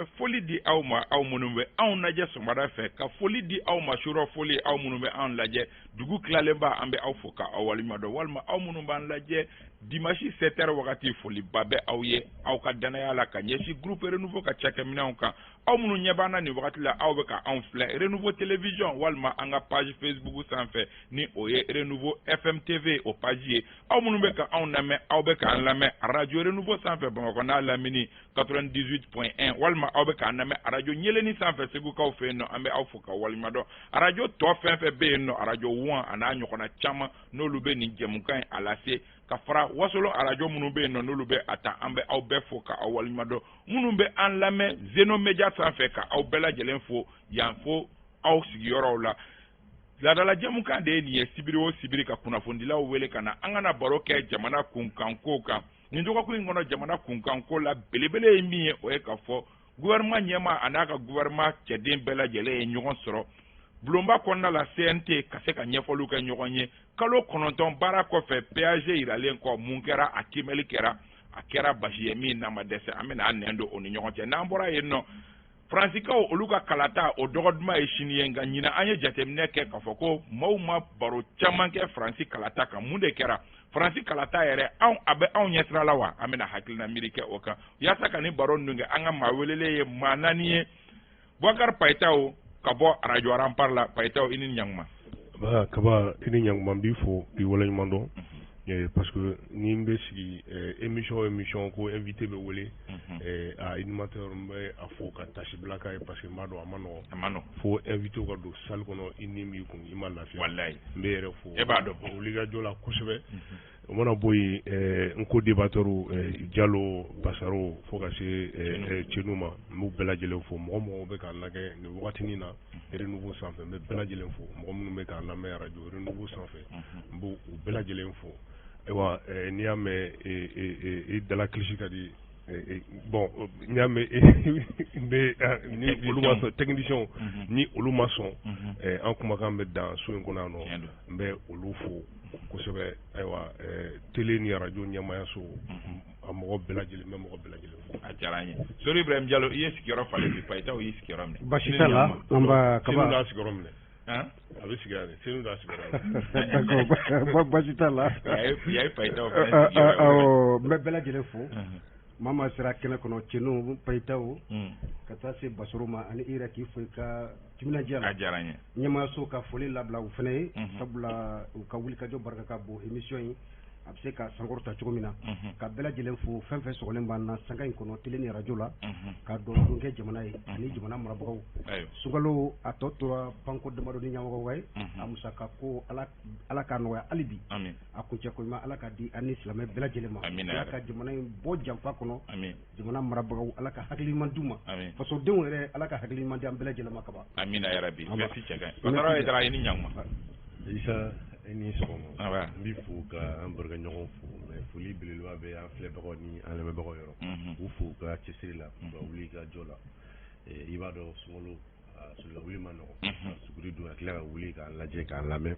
fɛ foli di aw ma aw minnu bɛ anw lajɛ sɔgɔmada fɛ ka foli di aw ma surɔ foli aw minnu bɛ anw lajɛ dugu tilalen b'a an bɛ aw fo ka aw walimadɔn walima aw minnu b'an lajɛ dimanche 7h wagati foliba bɛ aw ye aw ka danaya la ka ɲɛsin groupe renouveau ka cakɛminɛnw kan aw minnu ɲɛ b'an na nin wagati la aw bɛ ka anw filɛ renouveau télévision walima an ka page Facebook sanfɛ ni o ye renouveau FM TV o page ye aw minnu bɛ ka anw lamɛn aw bɛ k'an lamɛn radio renouveau sanfɛ Bamakɔ n'a lamini 98.1 walima aw bɛ k'an lamɛn radio ɲeleni sanfɛ Segukaw fɛ yen nɔ an bɛ aw fo ka walimadɔn radio tɔ fɛn fɛn bɛ yen nɔ radio 1 a n'a ɲɔgɔnna caman n'olu bɛ nin jɛmukan in a lase ka fara wasolo radio minnu bɛ yen nɔ n'olu bɛ a ta an bɛ aw bɛɛ fo ka aw walimadɔn minnu bɛ an lamɛn Zeno Media sanfɛ ka aw bɛɛ lajɛlen fo yan fo aw sigiyɔrɔw la laadala jɛmukan de ye nin ye sibiri o sibiri ka kunnafonidilaw wele ka na an kana baro kɛ jamana kunkanko kan nin dɔgɔkun in kɔnɔ jamana kunkanko la belebele ye min ye o ye ka fɔ gouvernement ɲɛma a n'a ka gouvernement cɛden bɛɛ lajɛlen ye ɲɔgɔn sɔrɔ bulonba kɔnɔna la CNT ka se ka ɲɛfɔliw kɛ ɲɔgɔn ye kalo 9 baara kɔfɛ PAG yiralen kɔ mun kɛra a kimɛli kɛra a kɛra basi ye min n'a ma dɛsɛ an bɛna a nɛn don o ni ɲɔgɔn cɛ n'an bɔra yen nɔ Fransikaw olu ka kalata o dɔgɔ duman ye sini ye nka ɲina an ye jateminɛ kɛ k'a fɔ ko maaw ma baro caman kɛ Fransi kalata kan mun de kɛra Fransi kalata yɛrɛ a bɛ anw ɲɛsira la wa an bɛna hakilina miiri kɛ o kan yaasa ka nin baro ninnu kɛ an ka maa welelen ye maa naani ye Boubacar Payitaw ka bɔ radio Rampart la Payitaw i ni ɲankuma kaba i ni ɲankuma n b'i fo k'i waleɲuman dɔn parce que ni n bɛ sigi émission ko invité bɛ wele a animateur n bɛ a fo ka tâche bila k'a ye parce que n b'a dɔn a ma nɔgɔn fo invité ka don salle kɔnɔ i ni b'i kun i ma lafiya wallahi n bɛ yɛrɛ fo e b'a dɔn wulikajɔ la kosɛbɛ o mana bɔ yen n ko débatteur Diallo Basaro fo ka se Cenu ma n b'u bɛɛ lajɛlen fo mɔgɔ mɔgɔ bɛ k'an lajɛ nin wagatinin na renouveau sanfɛ n bɛ bɛɛ lajɛlen fo mɔgɔ minnu bɛ k'an lamɛn radio renouveau sanfɛ n b'u bɛɛ lajɛlen fo ayiwa n'i y'a mɛn i dala kilisi ka di bon n'i y'a mɛn ni olu ma sɔn technicien ni olu ma sɔn an kumakan bɛ dan so in kɔnɔ yan nɔ n bɛ olu fo kosɛbɛ ayiwa télé ni radio ɲɛmaaya so a mɔgɔ bɛɛ lajɛlen n bɛ mɔgɔ bɛɛ lajɛlen fo a diyara n ye Sori Ibrahim Diallo i ye sigiyɔrɔ falen bi Payitaw y'i sigiyɔrɔ minɛ basi t'a la an b'a kaba n'a sigiyɔrɔ minɛ a bɛ sigi yan Senu n'a sigiyɔrɔ d'accord basi t'a la y'a ye Payitaw n bɛ bɛɛ lajɛlen fo maa maa sera kɛnɛ kɔnɔ Cenu Payitaw ka taa se Basoro ma ani i yɛrɛ k'i fo i ka timinadiya la a diyara n ye ɲɛmaayaso ka foli labila u fana ye sabula u ka wulikajɔ barika ka bon émission in a bɛ se ka sankɔrɔta cogo min na ka bɛɛ lajɛlen fo fɛn fɛn sɔgɔlen b'an na sanga in kɔnɔ télé ni radio la ka dɔn kɛ jamana ye ani jamana marabagaw sunkalo a tɔ tora panko damadɔ ni ɲɛmɔgɔw ye a musaka ko ala k'a nɔgɔya hali bi a kuncɛ ko ɲuman ala ka di ani silamɛ bɛɛ lajɛlen ma ala ka jamana in bɔ janfa kɔnɔ jamana marabagaw ala ka hakili ɲuman d'u ma fasodenw yɛrɛ ala ka hakili ɲuman di an bɛɛ lajɛlen ma kaba amina yarabi merci cɛ kan Batara ye dara i ni ɲankuma Isa i ni sɔgɔma n b'i fo ka an barikaɲɔgɔn fo mais foli belebeleba bɛ an filɛbagaw ni an lamɛnbagaw yɔrɔ k'u fo ka cɛsiri la ka wuli ka jɔ la i b'a dɔn sunkalo sula wuli ma nɔgɔn suguri don a tila ka wuli k'an lajɛ k'an lamɛn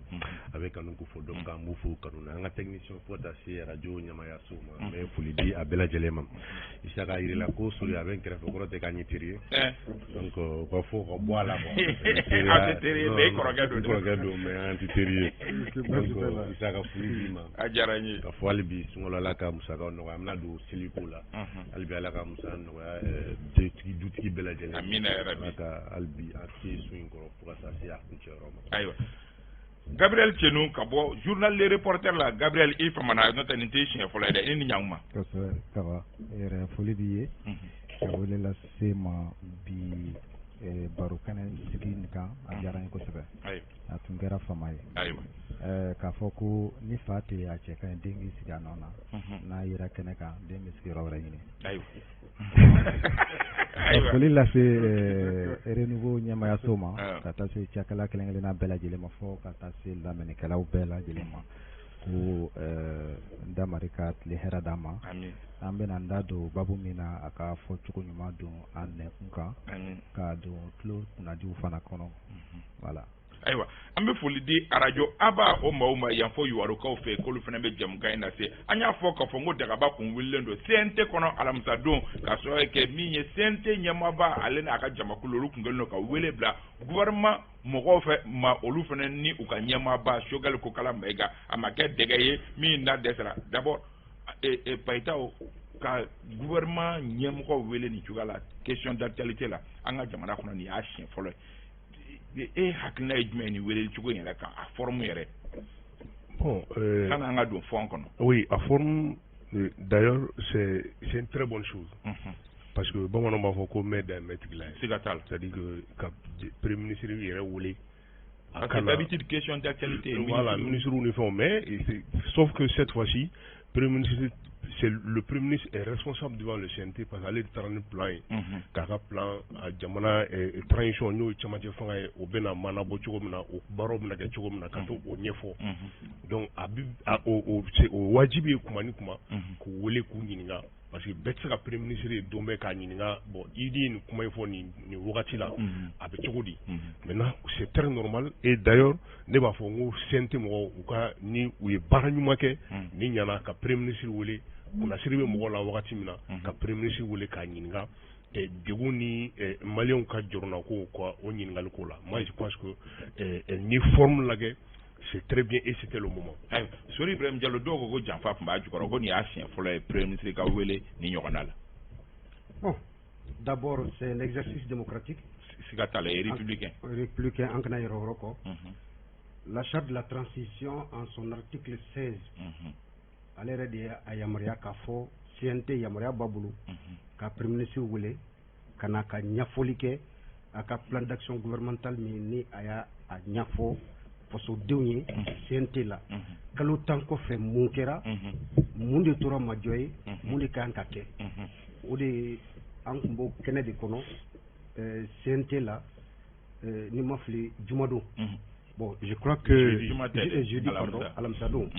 a bɛ kanu ko fɔ donc an b'u fo kanu na an ka technicien fo ka taa se radio ɲɛmaayaso ma n bɛ foli di a bɛɛ lajɛlen ma Isa k'a jir'i la ko Sori a bɛ n kɛrɛfɛ kɔrɔ tɛ k'a ɲɛ teri ye donc u ka fɔ ka bɔ a la quoi an tɛ teri ye mais i kɔrɔkɛ don mais an tɛ teri ye donc Isa ka foli d'i ma a diyara n ye ka fɔ hali bi sunkalo ala ka musakaw nɔgɔya an bɛna don seliko la hali bi ala ka musaka nɔgɔya dutigi bɛɛ lajɛlen amina yarabi ka hali bi a tɛ so in kɔrɔ fo ka taa se a kuncɛyɔrɔ ma ayiwa Gabriel Cenu ka bɔ journal Le Reporter la Gabriel i famana n'o tɛ nin tɛ siɲɛ fɔlɔ ye dɛ i ni ɲankuma kosɛbɛ kaba yɛrɛ foli b'i ye ka wele lase ma bi baro kɛnɛ sigi nin kan a diyara n ye kosɛbɛ a tun kɛra fama ye k'a fɔ ko ni fa tɛ a cɛ ka ɲi den k'i sigi a nɔ na n'a yera kɛnɛ kan den bɛ sigiyɔrɔ wɛrɛ ɲini foli lase renouveau ɲɛmaayaso ma ka taa se cakɛla kelen-kelenna bɛɛ lajɛlen ma fɔ ka taa se lamɛnnikɛlaw bɛɛ lajɛlen ma ko n damari ka tile hɛrɛ d'an ma an bɛna n da don babu min na a ka fɔ cogo ɲuman don an nɛkun kan ka don tulo kunnadiw fana kɔnɔ voilà Aïwa, ambe foli di arajo aba o mauma yanfo yuwaru ka fe kolu fana be jam ga ina se anya fo ka fo ngoda ka ba kun willendo sente kono alamsa don ka so ke minye sente nyama ba alena aka jama kulolu kungelno ka wele bla gouvernement mogo fe ma olu fana ni u ka nyama ba shogal ko kala mega amake degaye mi na desra d'abord paita ka gouvernement nyem ko wele ni tugala question d'actualité la anga jamana kono ni a chien folo hakina ejumeni wele chugo yela ka a forme yere bon kana anga do fond kono oui a forme d'ailleurs c'est une très bonne chose parce que bon on va faut mettre là c'est-à-dire que quand premier ministre yere wole c'est d'habitude question d'actualité voilà ministre uniforme mais sauf que cette fois-ci premier ministre c'est le premier ministre est responsable devant le CNT parce qu'il est en plan kaka plan a jamana transition nyo chamaje fanga o bena mana bo chogo mina o baro mina ke chogo mina kato o nyefo donc c'est o wajibi kumani kuma ko wole ku nyininga parce que betsa ka premier ministre dombe ka nyininga bon idi ni kuma ifo ni wakati la abe chogo di maintenant c'est très normal et d'ailleurs ne ba fo ngo CNT mo ka ni u e baranyuma ke ni nyana ka premier ministre wole kuna siribe mo la wakati mina ka premier ministre wole ka nyinga et deguni malien ka jorna ko ko o nyingal ko la moi je pense que ni forme la c'est très bien et c'était le moment sori Ibrahim Diallo dogo go janfa mba jukoro ko ni ancien folo premier ministre ka wele ni nyokana la bon d'abord c'est l'exercice démocratique sikatale républicain en kana yoroko la charte de la transition en son article 16 alere de ayamaria ka fo CNT yamaria babulu ka premier ministre wele kana ka nyafolike aka plan d'action gouvernemental ni aya a nyafo poso dewnye CNT la kalo tanko fe munkera mundi tora majoy mundi kan kake o de an kumbo kene de kono CNT la ni mafli jumado. Bon, je crois que jeudi pardon, Alamsadou.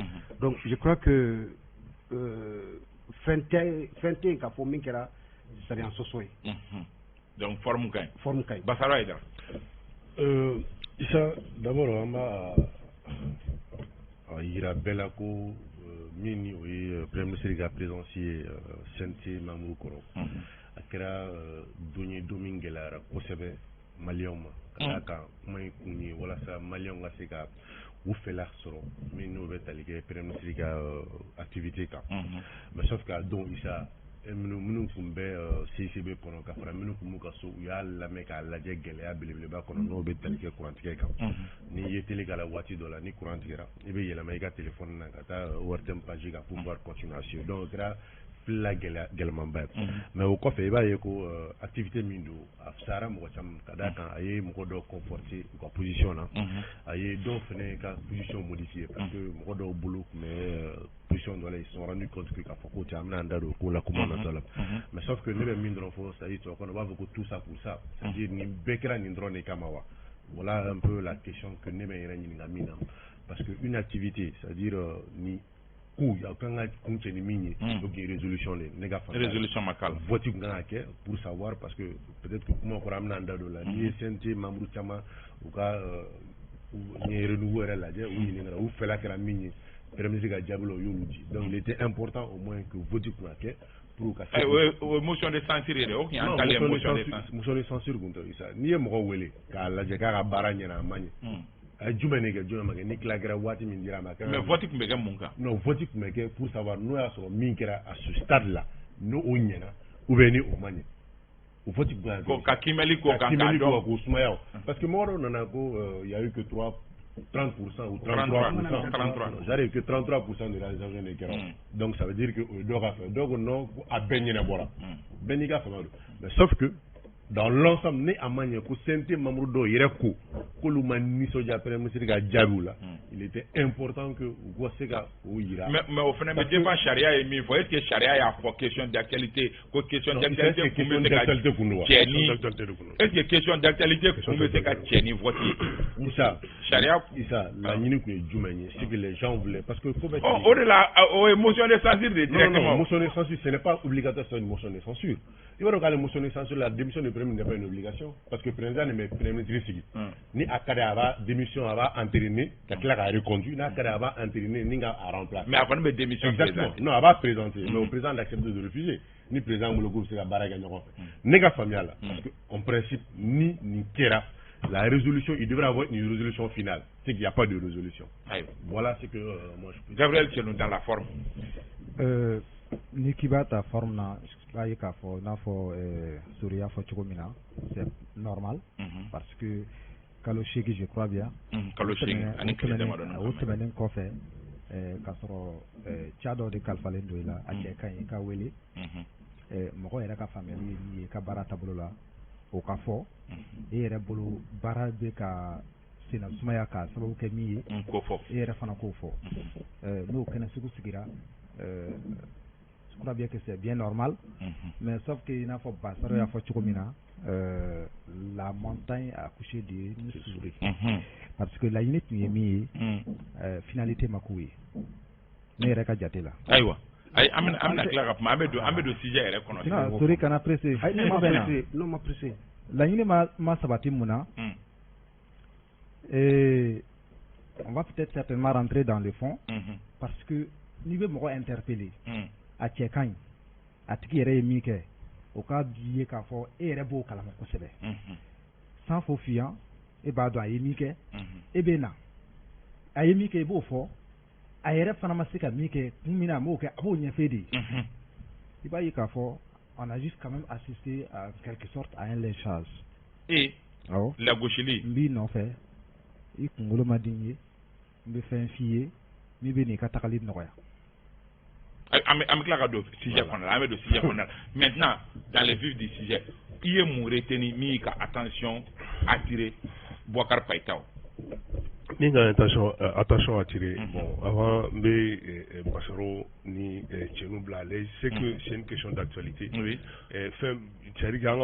Donc je crois que Fente ka fo minkera c'est en sosoy. Donc forme kay. Basara ida. Ça d'abord on va ira bela ko mini oui premier ministre ga présenté Sente Mamoudou Koro. Akira Doni Domingela ko sebe Malioma kaka mai kunni wala sa Malion ga se ka ou fela soro mais nous va talique premier ministre ga activité ka mais sauf que donc isa minu kumbe CCB pono ka fara minu kumuka so ya la meka la je gele ya bilibile ba kono no be talique courant ka ni yetele ga la wati dola ni courant gira ibe yela mai ga téléphone na kata wordem page ga pouvoir continuation donc gra la gellement bad mais au coffre ba yeko activité mindo afsara mo cham kada kan aye mo do conforter ko position na aye do fene ka position modifiée parce que mo do boulot mais position do là ils sont rendus compte que ka foko ti amna ndado ko la commande dola mais sauf que ne mindro fo ça y to ko va beaucoup tout ça pour ça c'est dire ni bekra ni drone kamawa voilà un peu la question que ne me ni ngamina parce que une activité c'est à dire ni ou ya kanga kunche ni mini donc résolution les nega résolution makal vote ngake pour savoir parce que peut-être que comment ko ramna ndado la ni CNT membre chama ou ka ni renouveler la je ou ni ngara ou fela kra mini premier ga diablo yoluji donc il était important au moins que vote ngake pour ka motion de censure o ki an kale motion de censure gunto isa ni mo wele ka la je ka baranya na manye jumene ke jona make ni klagra wati min dira ma mais vote ku mege munka non vote ku mege pour savoir nous ya so min kera à ce stade là nous onyena ou bien au manye au vote ko ka kimeli ko kan ka do ko sumaya parce que moro nana ko il y a eu que 30% ou 33%. J'arrive que 33% de réalisation des kera donc ça veut dire que donc non a benyena bora beniga famado mais sauf que dans l'ensemble né amanya ko Sente Mamoudou Yereko ko lumani soja premier ministre ga jabula il était important que go sega o yira mais au final mais devant charia et mi faut est que charia ya pour question d'actualité ko question d'actualité est-ce que question d'actualité pour me sega tieni vote ça charia ça la nini ko jumani ce que les gens voulaient parce que au delà motion de censure directement motion de censure ce n'est pas obligatoire sur une motion de censure il va regarder motion de censure la démission de premier même n'est pas une obligation. Parce que le président ne met pas ni à Kadava, démission avant entériné, qui a reconduit, ni à Kadava entériné, ni à remplacer. Mais avant de mettre démission, exactement. Non, elle va présenter. Mais au président d'accepter de refuser. Ni président ou le groupe, c'est la barre à gagner. Néga familial. Parce qu'en principe, ni Kera, la résolution, il devrait avoir une résolution finale. C'est qu'il n'y a pas de résolution. Voilà ce que moi je peux dire. Gabriel, c'est dans la forme. Nikiba ta forme na ayi ka fo na fo Souria fo Chogomina, c'est normal parce que Kaloshegi je crois bien Kaloshegi ani Madonna o temanen kofe ka soro Chado de Kalfalendo ila ake kan ka wele mo era ka family ni ka barata bolola o ka fo era bolo barabe ka sina sumaya ka sababu ke mi ko fo era fana ko fo no kana sugu sigira je crois bien que c'est bien normal, mais sauf qu'il n'a pas passé à Chogomina, la montagne a accouché de nous souris. Parce que la unité n'est mis finalité makoui. Mais reka jatela. Aïwa. Aïe, amena clara, amedo sujet est reconnu. Non, souris qu'on a pressé. Non, m'a pressé. La unité m'a sabati mouna. Et on va peut-être certainement rentrer dans le fond, parce que nous devons interpeller. A cɛkan ɲi a tigi yɛrɛ ye min kɛ o ka bi ye k'a fɔ e yɛrɛ b'o kalama kosɛbɛ sans faux fuyant e b'a dɔn a ye min kɛ e bɛ na a ye min kɛ i b'o fɔ a yɛrɛ fana ma se ka min kɛ kun min na a m'o kɛ a b'o ɲɛfɛ de i b'a ye k'a fɔ on a juste quand même assisté à quelque sorte à un lynchage awɔ lagosili n b'i nɔfɛ i kunkolo ma di n ye n bɛ fɛn f'i ye min bɛ n'i ka tagali nɔgɔya. Maintenant, dans le vif du sujet, il est mon retenu, mis attention attiré Bouakar Païtao. Attention attiré. Bon, avant, mais Bassaro ni Tchenou Blalé, c'est que c'est une question d'actualité. Oui. C'est-à-dire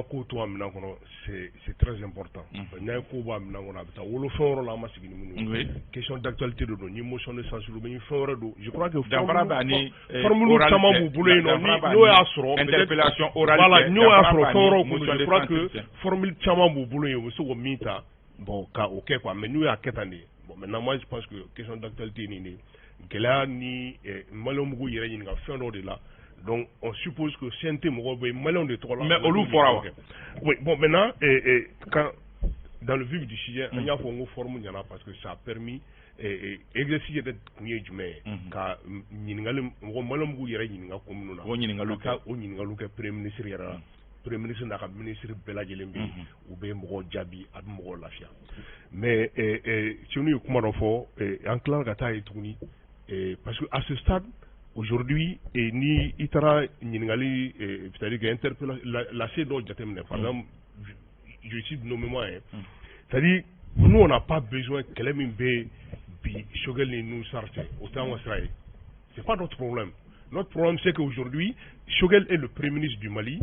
c'est très important. Question d'actualité de nos motion de censure. Je crois que interpellation orale. Voilà, je crois que formule Chamamou bon, ok quoi, mais nous à Ketani. Bon, maintenant moi je pense que question d'actualité ni là ni Malomou yere ni nga fin de là. Donc on suppose que CNT Mourobe Malon de trois là. Mais au Louvre. Oui, bon maintenant quand dans le vif du sujet, il y a une forme parce que ça a permis exercice de kunye jume ka nyingalem Malomou yere ni nga commune là. O nyingalu ka premier ministre yara. Premier ministre n'a pas ministre Bella Djelembi ou bien Moro Djabi à Moro Lafia. Mais si on est comment on fait en clair gata et tourni parce que à ce stade aujourd'hui ni itara ningali c'est-à-dire qu'interpelle la CEDO jatemne par exemple je cite nommément c'est-à-dire nous on n'a pas besoin que les mimbe bi Choguel nous sorte autant on sera c'est pas notre problème. Notre problème c'est qu'aujourd'hui Choguel est le premier ministre du Mali.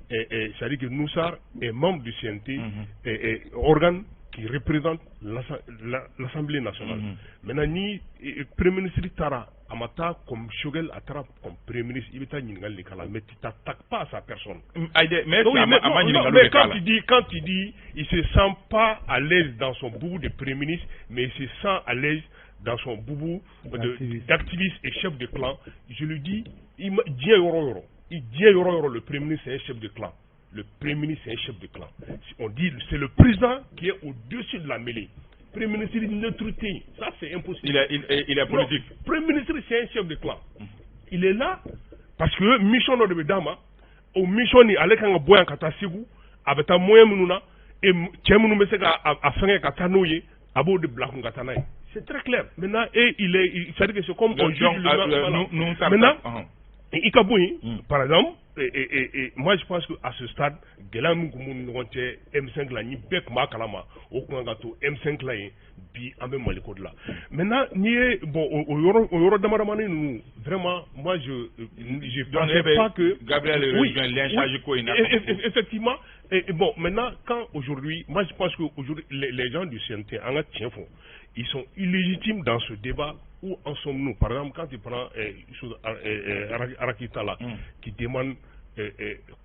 C'est-à-dire que Noussar est membre du CNT, organe qui représente l'Assemblée nationale. Maintenant, ni Premier ministre Tara Amata comme Choguel Atara comme Premier ministre, il est mais tu t'attaques pas à sa personne. Mais quand il dit il se sent pas à l'aise dans son boubou de Premier ministre, mais il se sent à l'aise dans son boubou d'activiste et chef de clan, je lui dis, il dit le Premier ministre c'est un chef de clan. Le Premier ministre c'est un chef de clan. On dit c'est le président qui est au-dessus de la mêlée. Premier ministre il neutralité, ça c'est impossible. Il est politique. Non, Premier ministre c'est un chef de clan. Il est là parce que mission de Bedama, au mission ni Alekanga Boyan Katasigu, avec un moyen mununa et Tchemunu Mesega a fait Katanoye, Abo de Blakun Katanaï. C'est très clair. Maintenant, c'est-à-dire que c'est comme on juge le maintenant. Et Ikaboui, par exemple, moi je pense qu'à ce stade, Gelam M5 là, ni Bek Makalama, au Kwangato, M5 là, puis Ambe Malikod là. Maintenant, bon, au Yoro Damaramani, nous, vraiment, moi je pensais pas que. Gabriel, oui, effectivement, et bon, maintenant, quand aujourd'hui, moi je pense qu'aujourd'hui, les gens du CNT, en fond, ils sont illégitimes dans ce débat. Où en sommes-nous? Par exemple, quand tu prends Arakita là, qui demande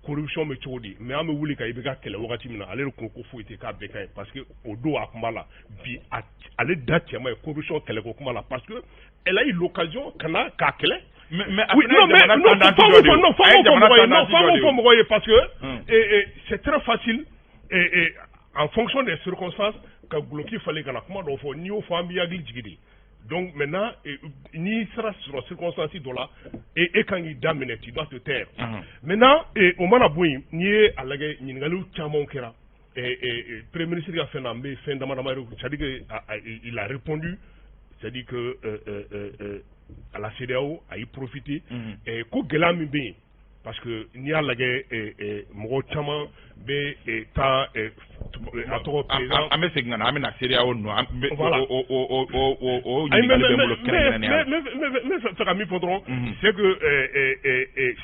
corruption me chodi mais am wuli ka ibika kele wakati mina ale ko fo ite ka beka parce que au do akumala bi ale date ma corruption kele ko kumala parce que elle a eu l'occasion kana ka kele mais oui, non parce que c'est très facile et en fonction des circonstances ka bloquer fallait kana kuma do fo ni o fo ambi yagli jigidi. Donc maintenant, ni sera sur la circonstance là et quand il damine, tu dois te taire. Maintenant, au moment où ni à la guerre, ni n'galou chamon kera et premier ministre a fait un fin d'amendement, c'est-à-dire qu'il a répondu, c'est-à-dire que à la CEDEAO a y profité et qu'au gelami bien parce que ni à la guerre mon chamon be ta a trop présent mais c'est que na CEDEAO no c'est que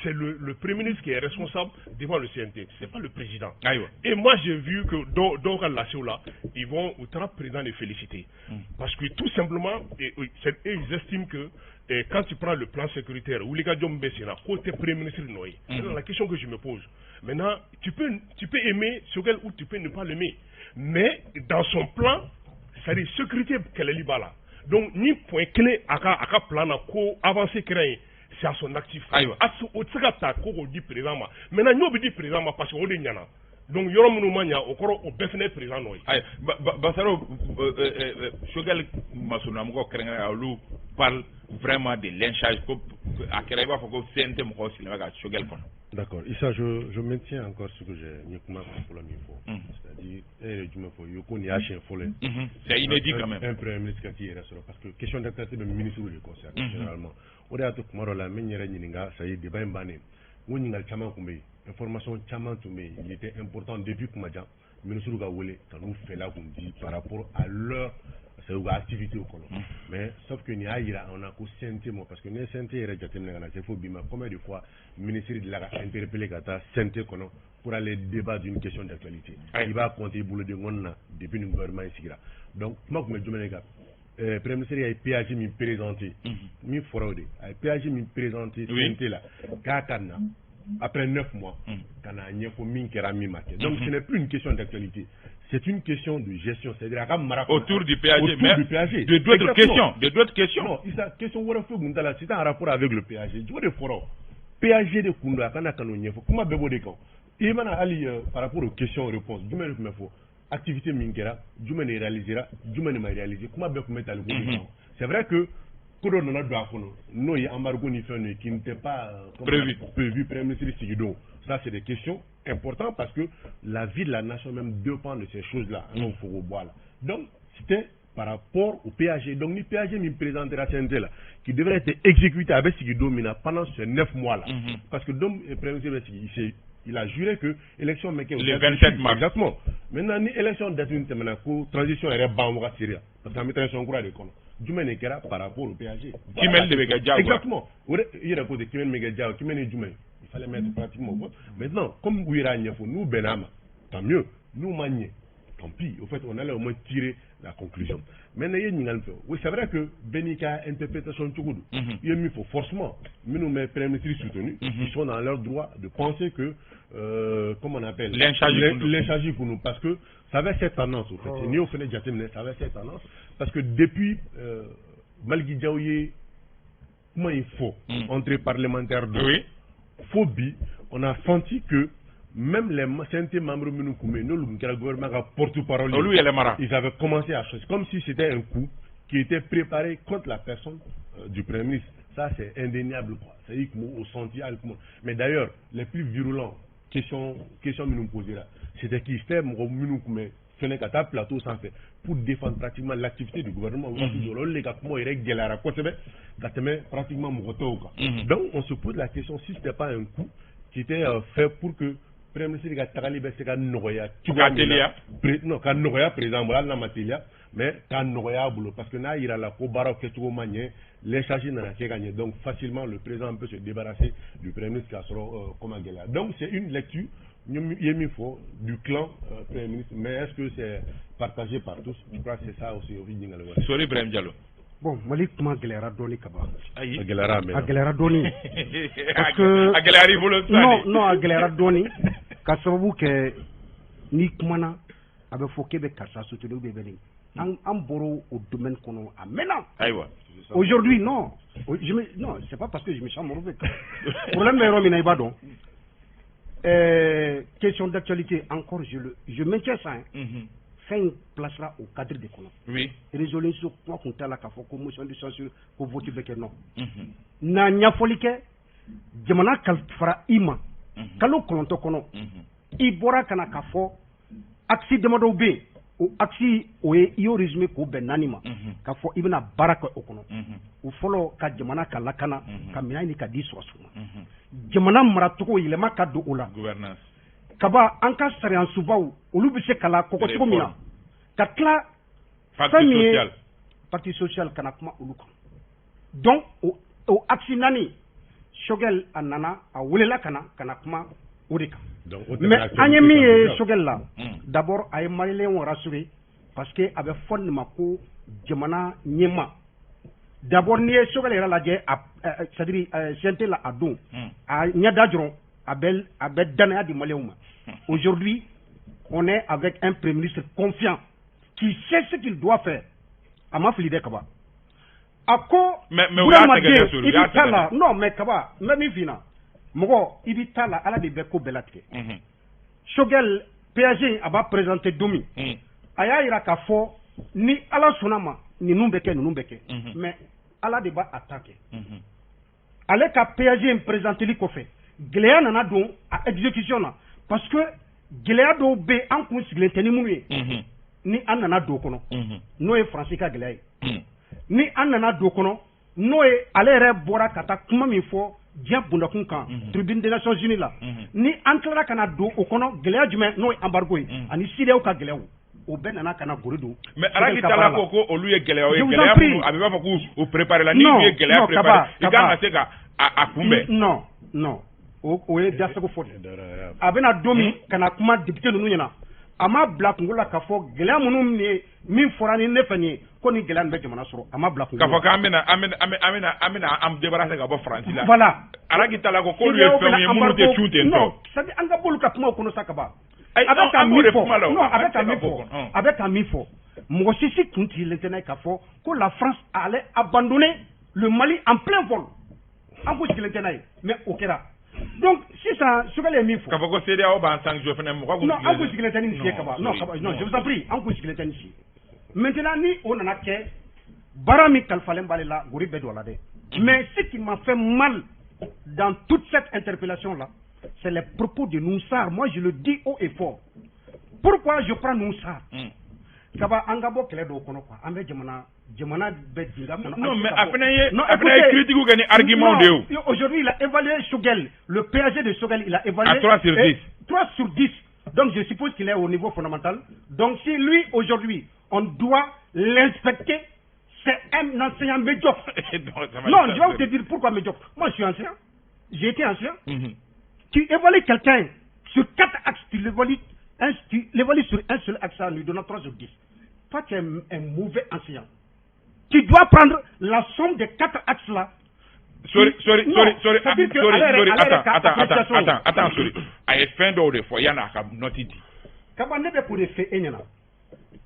c'est le premier ministre qui est responsable devant le CNT, c'est pas le président. Et moi j'ai vu que dans la là ils vont au très président les féliciter parce que tout simplement ils estiment que quand tu prends le plan sécuritaire ou les gars côté premier ministre c'est la question que je me pose. Maintenant tu peux aimer ce qu'elle ou tu peux ne pas l'aimer, mais dans son plan c'est la sécurité qu'elle est libre là. Donc ni point clé à plan à co avancer créer c'est à son actif. Au tsaka ko dit président maintenant nous dit président parce que on est nyana. Donc yoro munu manya okoro o befene président noy. Basaro Choguel Massouna mo krenga lu parle vraiment de lynchage à Kereba faut que CNT mo ko silaka Choguel kon. D'accord. Issa, je maintiens encore ce que j'ai dit pour la mifo. C'est-à-dire, c'est inédit quand même. Un premier ministre qui est resté parce que question d'activité de ministre de concerne généralement. On est à tout moment la manière ça y est débat imbané. On y a le chaman kumé. Information chaman tumé. Il était important depuis que Madja ministre de Gawele quand nous fait là par rapport à leur activité au Congo. Mais sauf que n'y a on a qu'au CNT parce que les CNT c'est faux bima combien de fois le ministre de la interpellé kata CNT pour aller débattre d'une question d'actualité. Il va compter boulot de ngonna depuis le gouvernement ici là. Donc moi comme je me le premier ministre a PAG me présenté mi fraude a PAG me présenté CNT là kakana après 9 mois kana nyefo min kera mi maté. Donc ce n'est plus une question d'actualité. C'est une question de gestion, c'est-à-dire autour du PAG, de d'autres questions. Non, la question c'est en rapport avec le PAG. Je vois des forums. PAG de Kunda, quand on a comment bebo de quand. Et maintenant, par rapport aux questions-réponses, du même faut activité mingera, du même réalisera, du même réaliser. Comment bebo mettre à le c'est vrai que quand on a droit nous il y a embargo qui n'était pas prévu premier ministre Sigido. Ça c'est des questions importantes parce que la vie de la nation même dépend de ces choses-là. Donc c'était par rapport au PAG. Donc le PAG me présente la CNT là qui devrait être exécuté avec Sigido pendant ces 9 mois là. Parce que donc le premier ministre il a juré que l'élection le 27 mars. Exactement. Maintenant ni élection d'être transition est bamouga Syria parce que la métration courant de con. Du Ménékera par rapport au PAG. Qui mène le Megadja. Exactement. Il y a des qui mène Megadja, qui mène du il fallait mettre pratiquement. Maintenant, comme Ouirania, nous Benama, tant mieux. Nous Magné, tant pis. Au fait, on allait au moins tirer la conclusion. Maintenant, oui, c'est vrai que Benika interprétation tout goût. Il faut forcément, mais nous mes premiers ministres soutenus, ils sont dans leur droit de penser que, comment on appelle, l'inchagi pour nous, parce que ça avait cette tendance, au fait. Ni au fait, ça avait cette tendance, parce que depuis Malgui Diaouye, comment il faut, entrée parlementaire de phobie, on a senti que même les CNT membres de nous, le gouvernement a porte-parole, ils avaient commencé à changer, comme si c'était un coup qui était préparé contre la personne du Premier ministre. Ça, c'est indéniable, quoi. C'est au senti. Mais d'ailleurs, les plus virulents questions que nous poser là, c'était qui était plateau sans fait pour défendre pratiquement l'activité du gouvernement. Pratiquement donc on se pose la question si c'était pas un coup qui était fait pour que Premier ministre Nogoya président mais parce que là il a la les charges n'a pas gagné, donc facilement le président peut se débarrasser du Premier ministre qui donc c'est une lecture du clan Premier ministre, mais est-ce que c'est partagé par tous? Je crois que c'est ça aussi. Sorry Ibrahim Diallo. Bon, Mali kuma gɛlɛyara dɔɔni ka ban. A gɛlɛyara dɔɔni. Parce que a gɛlɛyara i bolo non a gɛlɛyara dɔɔni ka sababu kɛ ni kumana a bɛ fɔ k'e bɛ karisa soutenir ou bien bɛ nin. An bɔra o domaine kɔnɔ a mɛnna. Ayiwa. Aujourd'hui non, c'est pas parce que je me sens mauvais. Problème bɛ yɔrɔ min na i b'a dɔn. Question d'actualité encore je maintiens ça. Fin placera au cadre des colons. Oui. Résolution quoi qu'on t'a la k'a fɔ ko motion de censure ko vote bɛ kɛ non. Na ɲɛfɔli kɛ jamana kalifara i ma kalo 9 kɔnɔ i bɔra ka na k'a fɔ axe damadɔw bɛ yen o axe o ye i y'o résumé k'o bɛn 4 ma k'a fɔ i bɛna baara kɛ o kɔnɔ o fɔlɔ ka jamana ka lakana ka minɛn ɲini ka di sɔrɔsiw ma jamana maracogo yɛlɛma ka don o la kaba an ka sariyansubaw olu bɛ se ka la kɔgɔ cogo min na ka tila fɛn min ye parti social kana kuma olu kan donc o axe 4 Choguel a nana a welela ka na kuma o de kan mais an ye min ye Choguel la d'abord a ye maliyɛnw rassurer parce que a bɛ fɔ nin ma ko jamana ɲɛma d'abord n'i ye Choguel yɛrɛ lajɛ c'est-à-dire CNT la a don a ɲɛda dɔrɔn a bɛ danaya di maliyɛnw ma aujourd'hui on est avec un premier ministre confiant qui sait ce qu'il doit faire a ma fili dɛ kaba a ko Buramaden i bɛ taa la non mais kaba n bɛ min f'i ɲɛna mɔgɔ i bɛ taa la ala de bɛ ko bɛɛ latigɛ Choguel PAG a b'a présenter don min a y'a jira k'a fɔ ni ala sɔnna ma ninnu bɛ kɛ mais ala de b'a ta kɛ ale ka PAG in présenteli kɔfɛ gɛlɛya nana don a exécution na parce que gɛlɛya dɔw bɛ an kun sigilen tɛ ni minnu ye ni an nana don kɔnɔ n'o ye Faransi ka gɛlɛya ye ni an nana don kɔnɔ n'o ye ale yɛrɛ bɔra ka taa kuma min fɔ diɲɛ bondakun kan tribune des Nations Unies la ni an tilara ka na don o kɔnɔ gɛlɛya jumɛn n'o ye embargo ye ani CEDEAO ka gɛlɛyaw o bɛɛ nana ka na gori don mais Alaki Talla ko olu ye gɛlɛyaw ye gɛlɛya minnu a bɛ b'a fɔ k'u préparer la ni ye gɛlɛya préparer i kan ka se ka a kunbɛn non o ye dasago fɔ de a bɛna don min ka na kuma député ninnu ɲɛna a ma bila kungo la k'a fɔ gɛlɛya minnu min fɔra ni ne fɛ nin ye ko ni gɛlɛya nin bɛ jamana sɔrɔ a ma bila kungo la k'a fɔ k'an bɛna an débarrasser ka bɔ Faransi la voilà Alaki Talla ko k'olu ye fɛnw ye minnu tɛ cun ten tɔ non c'est-à-dire an ka b'olu ka kumaw kɔnɔ sa ka ban a bɛ ka min fɔ mɔgɔ si kun tigilen tɛ n'a ye k'a fɔ ko la France allait abandonner le Mali en plein vol an kun sigilen tɛ n'a ye mais o kɛra donc sisan Choguel ye min fɔ k'a fɔ ko CEDEAO b'an sanctionner fɛnɛ mɔgɔ kun non an kun sigilen tɛ ni nin si ye kaba non je vous en prie an kun sigilen tɛ ni si maintenant ni o nana kɛ baara min kalifalen b'ale la gori bɛɛ don a la dɛ mais ce qui m'a fait mal dans toute cette interpellation là c'est les propos de Noussar. Moi je le dis haut et fort. Pourquoi je prends Noussar? Kaba an ka bɔ kɛlɛ dɔw kɔnɔ quoi an bɛ jamana bɛ dinga kɔnɔ. Non mais a fana ye critique kɛ ni argument de ye. Aujourd'hui il a évalué Choguel, le PAG de Choguel il a évalué à 3 sur 10. 3 sur 10. Donc je suppose qu'il est au niveau fondamental. Donc si lui aujourd'hui on doit l'inspecter, c'est un enseignant médiocre. Non, je vais vous te dire pourquoi médiocre. Moi je suis ancien, j'ai été ancien. Tu évalues quelqu'un sur 4 axes, tu l'évalues sur un seul axe en lui donnant 3 sur 10. Toi, tu es un mauvais enseignant. Tu dois prendre la somme des 4 axes là. Sorry. Attends, sorry. A ye fɛn dɔw de fɔ yanni a ka nɔti di. Kaba ne bɛ k'o de fɛ e ɲɛna.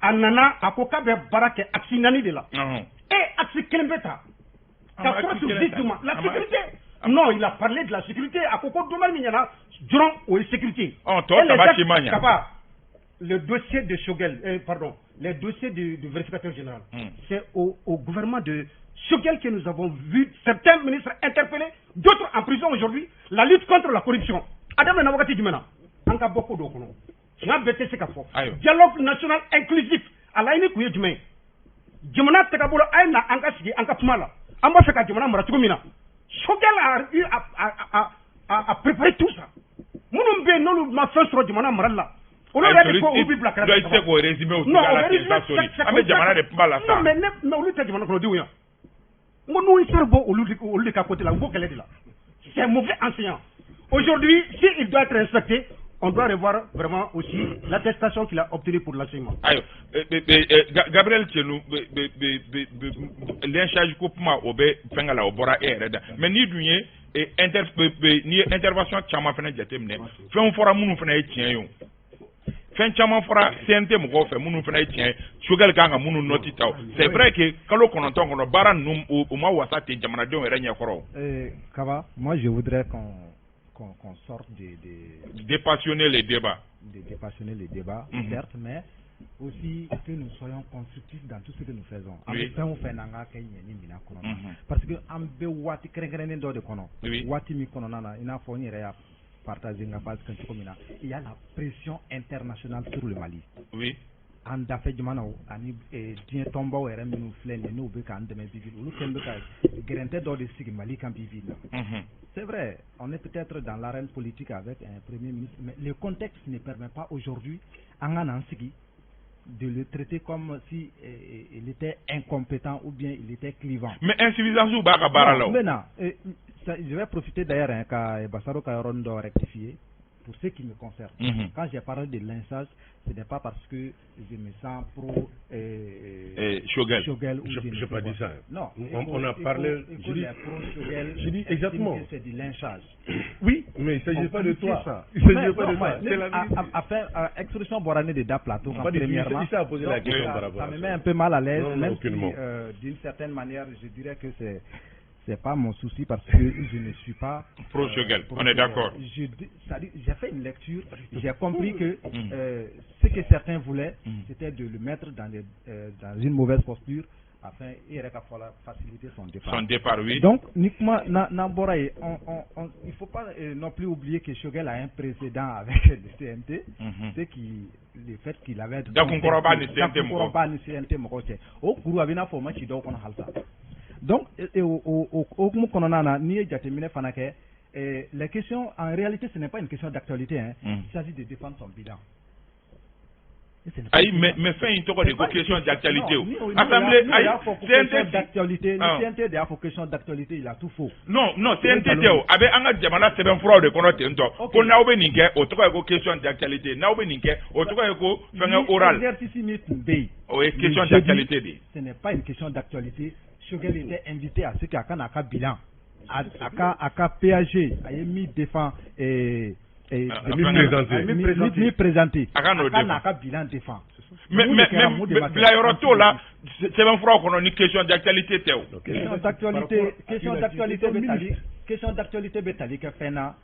A nana a ko k'a bɛ baara kɛ axe 4 de la. Axe 1 bɛ ta. Ka 3 sur 10 d'u ma. La sécurité. Non, il a parlé de la sécurité. À Koko Domal Mignana, durant la sécurité. Le dossier de Choguel, les dossiers du vérificateur général, c'est au gouvernement de Choguel que nous avons vu certains ministres interpellés, d'autres en prison aujourd'hui. La lutte contre la corruption. Adam Nawakati Dimena, Anka Boko Dokono, dialogue national inclusif, à la unique Djumé. Djumana Tekabolo Aina Anka Sigi, Anka Pumala, Amba Feka Djumana Maratumina. Choguel a préparé tout ça. Mon bé non m'a fait sur du mana maralla. On a dit qu'on oublie la carte. Non, mais on lui t'a dit mon produit. Mon nom est beau au lieu qu'à côté là, c'est un mauvais enseignant. Aujourd'hui, s'il doit être inspecté, on doit revoir vraiment aussi l'attestation qu'il a obtenue pour l'enseignement. Gabriel Tchenou, l'incharge coupement au bé, Fengala, au Bora et Reda. Mais ni d'une intervention chama fana jatemne. Fon fora munu fana etien. Fen chama fora CNT mo fe munu fana etien. Chogal kanga munu noti taw. C'est vrai que kalo kononton kono bara num o ma wasate jamana don renya koro. Kaba, moi je voudrais qu'on sorte dépassionner les débats. Dépassionner les débats, certes, mais aussi que nous soyons constructifs dans tout ce que nous faisons. Parce que ambe wati krengrenen do de kono. Wati mi kono nana ina fo ni réa partager nga base kan komina. Il y a la pression internationale sur le Mali. Oui. En dafe jamana ani dien tomba were minu flene no be kan de bibi lu kembe ka gerente do de sigi Mali kan bibi. C'est vrai, on est peut-être dans l'arène politique avec un premier ministre, mais le contexte ne permet pas aujourd'hui à Nansigi de le traiter comme si il était incompétent ou bien il était clivant. Mais insuffisance ou barabara. Maintenant, je vais profiter d'ailleurs qu'à Bassaro Kayoron rectifier. Pour ce qui me concerne, quand j'ai parlé de lynchage, ce n'est pas parce que je me sens pro Choguel ou je n'ai pas dit ça. Non, on a parlé. Je dis exactement. Que c'est du lynchage. Oui, mais il ne s'agit pas de toi. Il ne s'agit pas de toi. C'est la vérité. À faire expression Borané de Plateau, premièrement, ça me met un peu mal à l'aise, même si d'une certaine manière, je dirais que c'est pas mon souci parce que je ne suis pas pro-Choguel, on est d'accord. J'ai fait une lecture, j'ai compris que ce que certains voulaient, c'était de le mettre dans une mauvaise posture afin de faciliter son départ. Son départ, oui. Donc, Nikma Namboraye, il ne faut pas non plus oublier que Choguel a un précédent avec le CNT, c'est le fait qu'il avait... Donc, la question, en réalité, ce n'est pas une question d'actualité. Il s'agit de défendre son bilan. Mais fait une question d'actualité. Assemblée, le CNT a pour question d'actualité, il a tout faux. Non, CNT, avec un Jamana, c'est un fraude de Konotinto. Pour n'avoir ningue, autre question d'actualité. N'avoir ningue, autre oral. Oui, question d'actualité. Ce n'est pas une question d'actualité. Choguel était invité à ce qu'il y a un bilan. À PAG, a mis défend présenté. À bilan défend. Mais Blayoroto là, c'est un frère qu'on a une question d'actualité. Question d'actualité bétali que fait na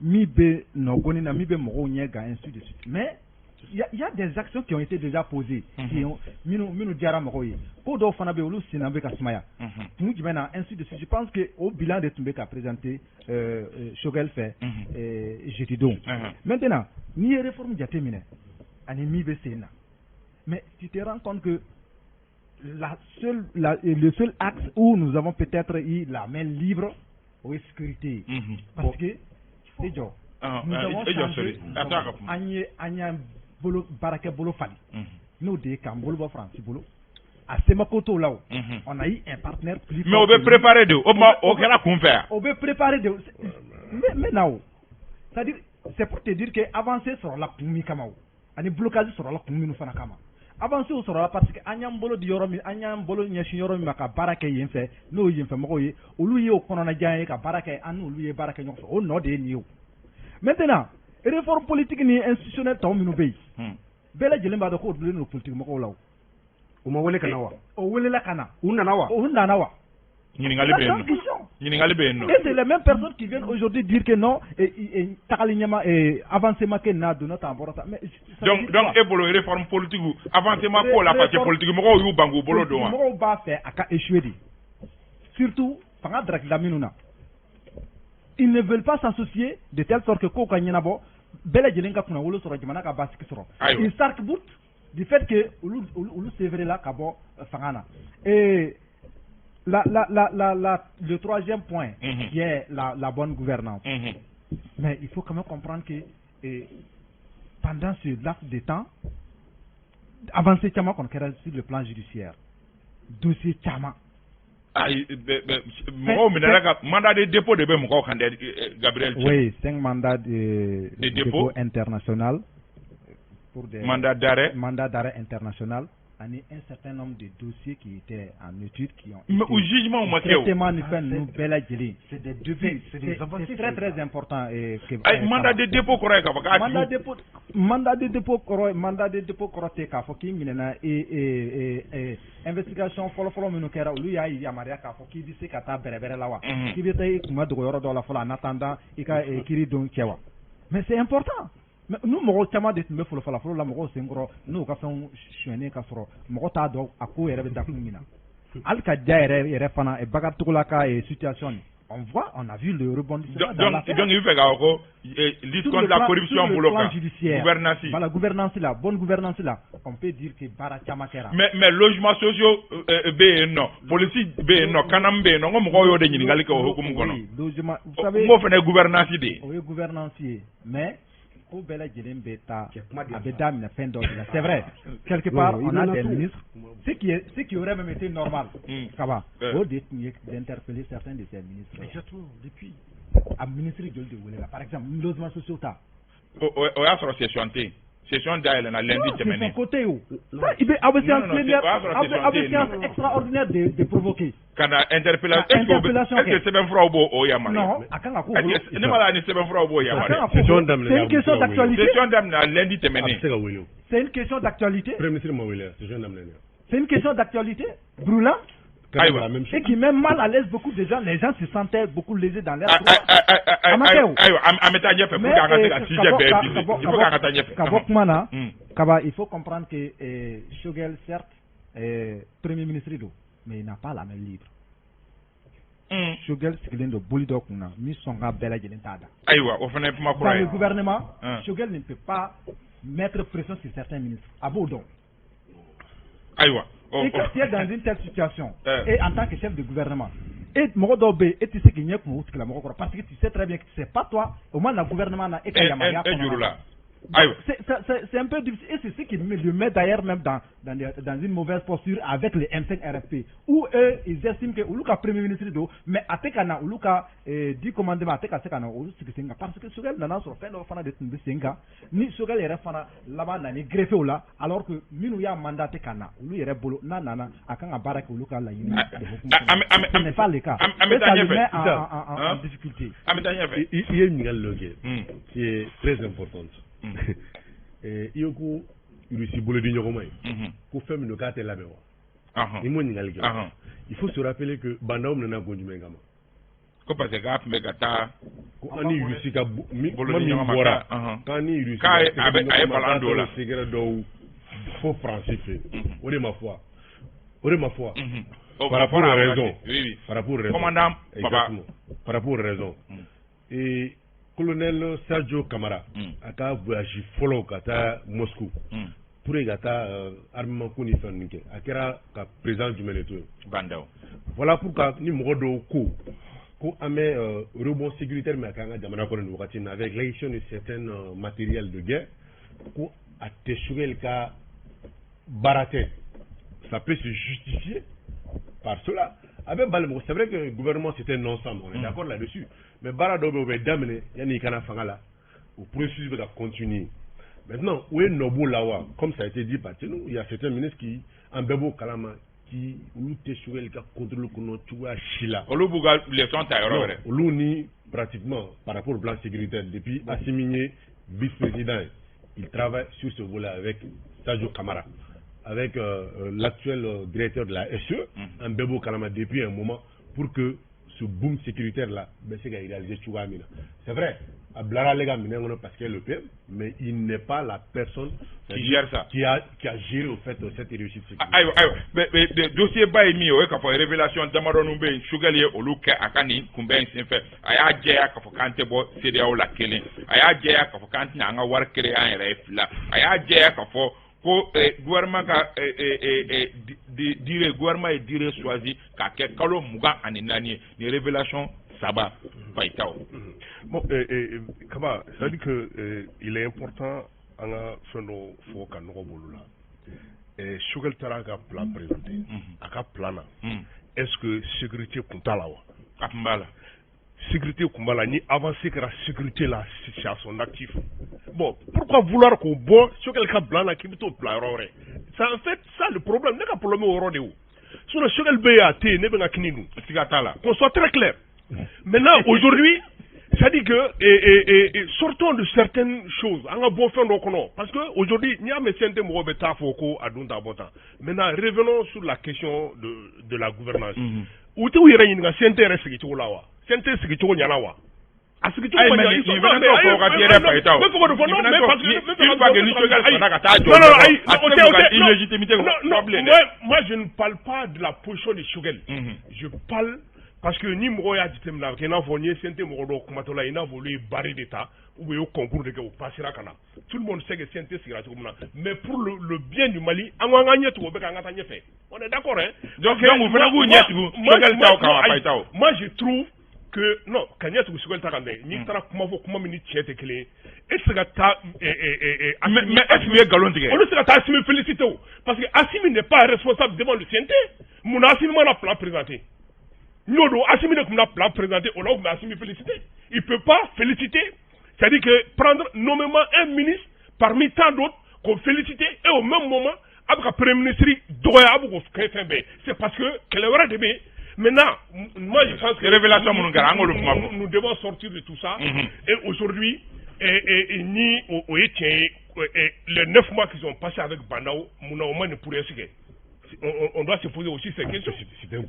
mi be no goni na mi be mo nyega ainsi de suite. Mais il y a des actions qui ont été déjà posées qui ont minu diara mokoye ko do fana be olu sinambe kasmaya mu jibena ainsi de suite. Je pense que au bilan de Tumbe qu'a présenté Choguel fait Jetidon. Maintenant ni réforme jatemine ani mi be sena, mais tu te rends compte que le seul axe où nous avons peut-être eu la main libre au sécurité parce que nous avons changé bolo barake bolo fali nous de Kambolo France bolo à Semakoto là on a eu un partenaire plus mais on veut préparer de on veut préparer de mais non c'est-à-dire c'est pour te dire que avancer sur la kumi kamao ani blocage sur la kumi nous fana kama avancer sur la parce que anyam bolo di yoromi anyam bolo nyashi yoromi maka barake yenfe no yenfe mako ye olu ye okono na jaye ka barake anu olu ye barake nyoko o no de niyo. Maintenant réforme politique ni institutionnelle taw minu bey bela jelemba do ko dule no politique mako law o ma wele kana wa o wele la kana unana wa et c'est les mêmes personnes qui viennent aujourd'hui dire que non et takalinyama et avancement que na de notre emborata mais donc et pour la réforme politique avancement pour la partie politique moko yu bango bolo do moko ba fait aka échouer surtout fanga drak laminuna. Ils ne veulent pas s'associer de telle sorte que Koka Nyanabo, Bela Jelenka Kunawolo sera Jamana Basik sera. Ils s'arc-boutent du fait que Oulu Sévré là, Kabo Fangana. Et le troisième point, qui est la bonne gouvernance. Mais il faut quand même comprendre que pendant ce laps de temps, avancer Tchama qu'on sur le plan judiciaire, dossier Tchama. mandat de dépôt de Gabriel. Oui, 5 mandats de dépôt international pour des mandats d'arrêt international. Un certain nombre de dossiers qui étaient en étude, qui ont été au jugement c'est des débuts, c'est très très important. Mandat de dépôt correct. Mandat de dépôt correct. K'a fɔ k'i minɛna investigation fɔlɔ minnu kɛra olu y'a yamaruya k'a fɔ k'i bɛ se ka taa bɛrɛbɛrɛ la wa k'i bɛ taa i kun ma dogo yɔrɔ dɔ la fɔlɔ en attendant i ka kiiri don cɛ wa mais c'est important. Nous mɔgɔ caman de tun bɛ fɔlɔ la mɔgɔw senkɔrɔ n'u ka fɛnw sonyɛnen ka sɔrɔ mɔgɔ t'a dɔn a ko yɛrɛ bɛ dakun min na hali ka ja yɛrɛ fana Bagatogola ka situation on a vu le rebondissement dans l'affaire. Donc il fait ko lutte contre la corruption bolo kan gouvernance la bonne gouvernance la on peut dire que baara caman kɛra mais logements sociaux bɛ yen nɔ police bɛ yen nɔ kanam bɛ yen nɔ n ko mɔgɔw y'o de ɲininkali kɛ o hukumu kɔnɔ logement vous savez m'o fana gouvernance de ye o ye gouvernance ye mais ko bɛɛ lajɛlen bɛ taa a bɛ daminɛ fɛn dɔ de la c'est vrai quelque part on a des ministres ce qui aurait même été normal Kaba o de tun ye d'interpeller certains de ces ministres exactement depuis a ministre joli de wele la par exemple logement sociaux ta o y'a sɔrɔ session tɛ yen session dayɛlɛ na lundi tɛmɛnen c'est son côté o il bɛ aw bɛ séance plénière aw bɛ séance extraordinaire de provoquer ka na interpellation est-ce que sɛbɛnfuraw b'o yamaruya non a kan ka k'o bolo ne ma la ni sɛbɛnfuraw b'o yamaruya c'est une question d'actualité session daminɛ lundi tɛmɛnen c'est une question d'actualité premier ministre ma wele session daminɛ c'est une question d'actualité brûlant et qui met mal à l'aise beaucoup de gens. Les gens se sentaient beaucoup lésés dans leur droit. Il faut comprendre que Shogel, certes, est Premier ministre, mais il n'a pas la main libre. Shogel, c'est de Boulidok, mis son gars Bella Gelentada. Dans le gouvernement, Shogel ne peut pas mettre pression sur certains ministres. À Boudon. Et quand tu es dans une telle situation, et en tant que chef de gouvernement, et tu sais qu'il n'y a que parce que tu sais très bien que c'est pas toi, au moins le gouvernement n'a et c'est un peu difficile, et c'est ce qui le met d'ailleurs même dans une mauvaise posture avec les M5 RFP, où eux, ils estiment que Uluka Premier ministre d'eau, mais à Tekana, Uluka dit commandement à Tekana, parce que Sogel n'a pas fait l'offre de Singa, ni Sogel est refana là-bas, ni greffé là, alors que Minouya mandat Tekana, lui est bolo, nanana, à quand à Barak Uluka la Yini. Ce n'est pas le cas. Ça le met en difficulté. Il y a une logique qui est très importante. Iyoko Russie bolo di ñogomay ko femme no kate labe wa ni mo ningal il faut se rappeler que bandaum nana gonjume ngama ko parce que gap megata ko ani Russie ka bolo di ñogomata kani Russie ka ay balando la sigara do faux français fait ore ma foi par rapport à raison commandant par rapport à raison et colonel Sergio Camara a voyagé follow kata Moscou pour gata armement ko ni fɛn ninke a kɛra ka président jumɛn to bandao voilà pourquoi ni mɔgɔ dɔw ko an bɛ rebond sécuritaire mais kan ka jamana kɔnɔ nin wagati na avec l'élection de certains matériels de guerre ko a tɛ Shogel ka baara tɛ ça peut se justifier par cela. C'est vrai que le gouvernement c'était un ensemble, on est d'accord là-dessus. Mais Baradobe va d'amener, yani kana fangala, au processus va continuer. Maintenant, où est Nobo Lawa? Comme ça a été dit par nous, il y a certains ministres qui, en Bebo Kalama, qui luttent sur le cas contre le Kono, tu vois, Chila. Olubuga, les gens taillent. Oluni, pratiquement, par rapport au plan sécuritaire, depuis Assimigné, vice-président, il travaille sur ce volet avec Sergio Camara, avec l'actuel directeur de la SE, Mbebo Kalama, depuis un moment, pour que ce boom sécuritaire là, c'est réalisé. C'est vrai, à Blara Lega parce qu'il est le PM, mais il n'est pas la personne qui gère ça, qui a géré au fait cette réussite sécuritaire. Mais le dossier Baïmi, quand il y a révélation d'Amaronumbe, Shugalier, Oluka, Akani, Kumben, Sinfe, Aya Jaya, Kafokantebo, CDAO la Kele, Aya Jaya, Kafokanti, Anga Warkere, Aya Aya Jaya, Kafo. Ko gouvernement ka dire gouvernement est dire choisi ka ke kalo muga ani nani les révélations saba paitao. Bon Kaba, ça dit que il est important anga fendo fo ka no bolu la. Shogel Tara ka plan présenté aka plana est-ce que sécurité kuntala wa apmbala sécurité kumbala ni avancer que la sécurité là c'est à son actif. Bon, pourquoi vouloir qu'on boit sur quelqu'un blanc là qui veut tout plaire? C'est en fait ça le problème. N'est-ce pas problème au rendez-vous? Sur le cheval BAT, n'est pas nous. Qu'on soit très clair. Maintenant, aujourd'hui, ça dit que sortons de certaines choses. On a beau faire nos connaissances. Parce que aujourd'hui, il y a mes centres de Foko à Dunta Bonta. Maintenant, revenons sur la question de la gouvernance. Où tu es réuni à centre Sigitolawa. Centre Sigitolawa. À ce que tu moi je ne parle pas de la position de Shogel. Je parle parce que ni Mouroya dit qu'il n'a volé Sente Mourodo Kumatola, il n'a volé barré d'État ou au concours de Passera Kana. Tout le monde sait que Sente c'est gratuit. Mais pour le bien du Mali, on est d'accord, hein? Donc, moi je trouve que non, quand il y a tout ce que tu as dit, ni tara kuma fo kuma mini tiete kele, est-ce que ta mais est-ce que galon tige? On ne sera pas Assimi félicité parce que Assimi n'est pas responsable devant le CNT. Mon Assimi m'a plan présenté. Nous Assimi ne m'a plan présenté, on a Assimi félicité. Il peut pas féliciter, c'est-à-dire que prendre nommément un ministre parmi tant d'autres qu'on féliciter et au même moment avec le premier ministre doit avoir c'est parce que quelle heure de maintenant, moi je pense que nous devons sortir de tout ça. Et aujourd'hui, les 9 mois qu'ils ont passé avec Bandao, ne pourrait se on doit se poser aussi ces questions.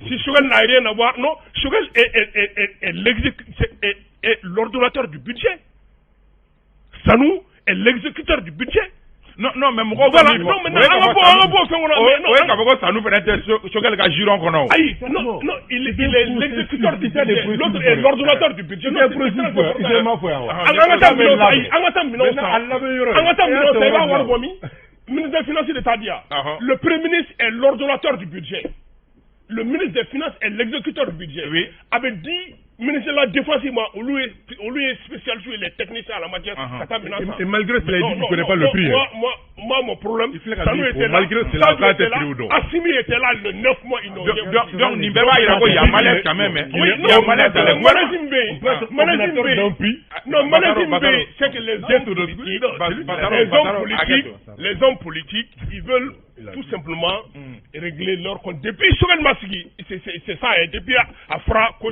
Si Shogel n'a rien à voir, non, Shogel est l'ordonnateur du budget. Sanou est l'exécuteur du budget. Non, mais voilà, non, mais il est l'exécuteur du budget. L'autre est l'ordonnateur du budget. Ministre des Finances de Tadia. Le Premier ministre est l'ordonnateur du budget. Le ministre des Finances est l'exécuteur du budget. Oui. Avait dit, ministre de la Défense, au lieu est spécialisé les techniciens à la matière. Et malgré cela, il dit qu'il ne connaît pas le prix. Moi, mon problème, malgré cela, Assimi était là le 9 mois. Donc, il y a malaise quand même. Il y a malaise dans le Manazimbe, c'est que les hommes politiques, ils veulent tout simplement régler leur compte. Depuis Shogel Masigi, c'est ça, depuis Afra, ce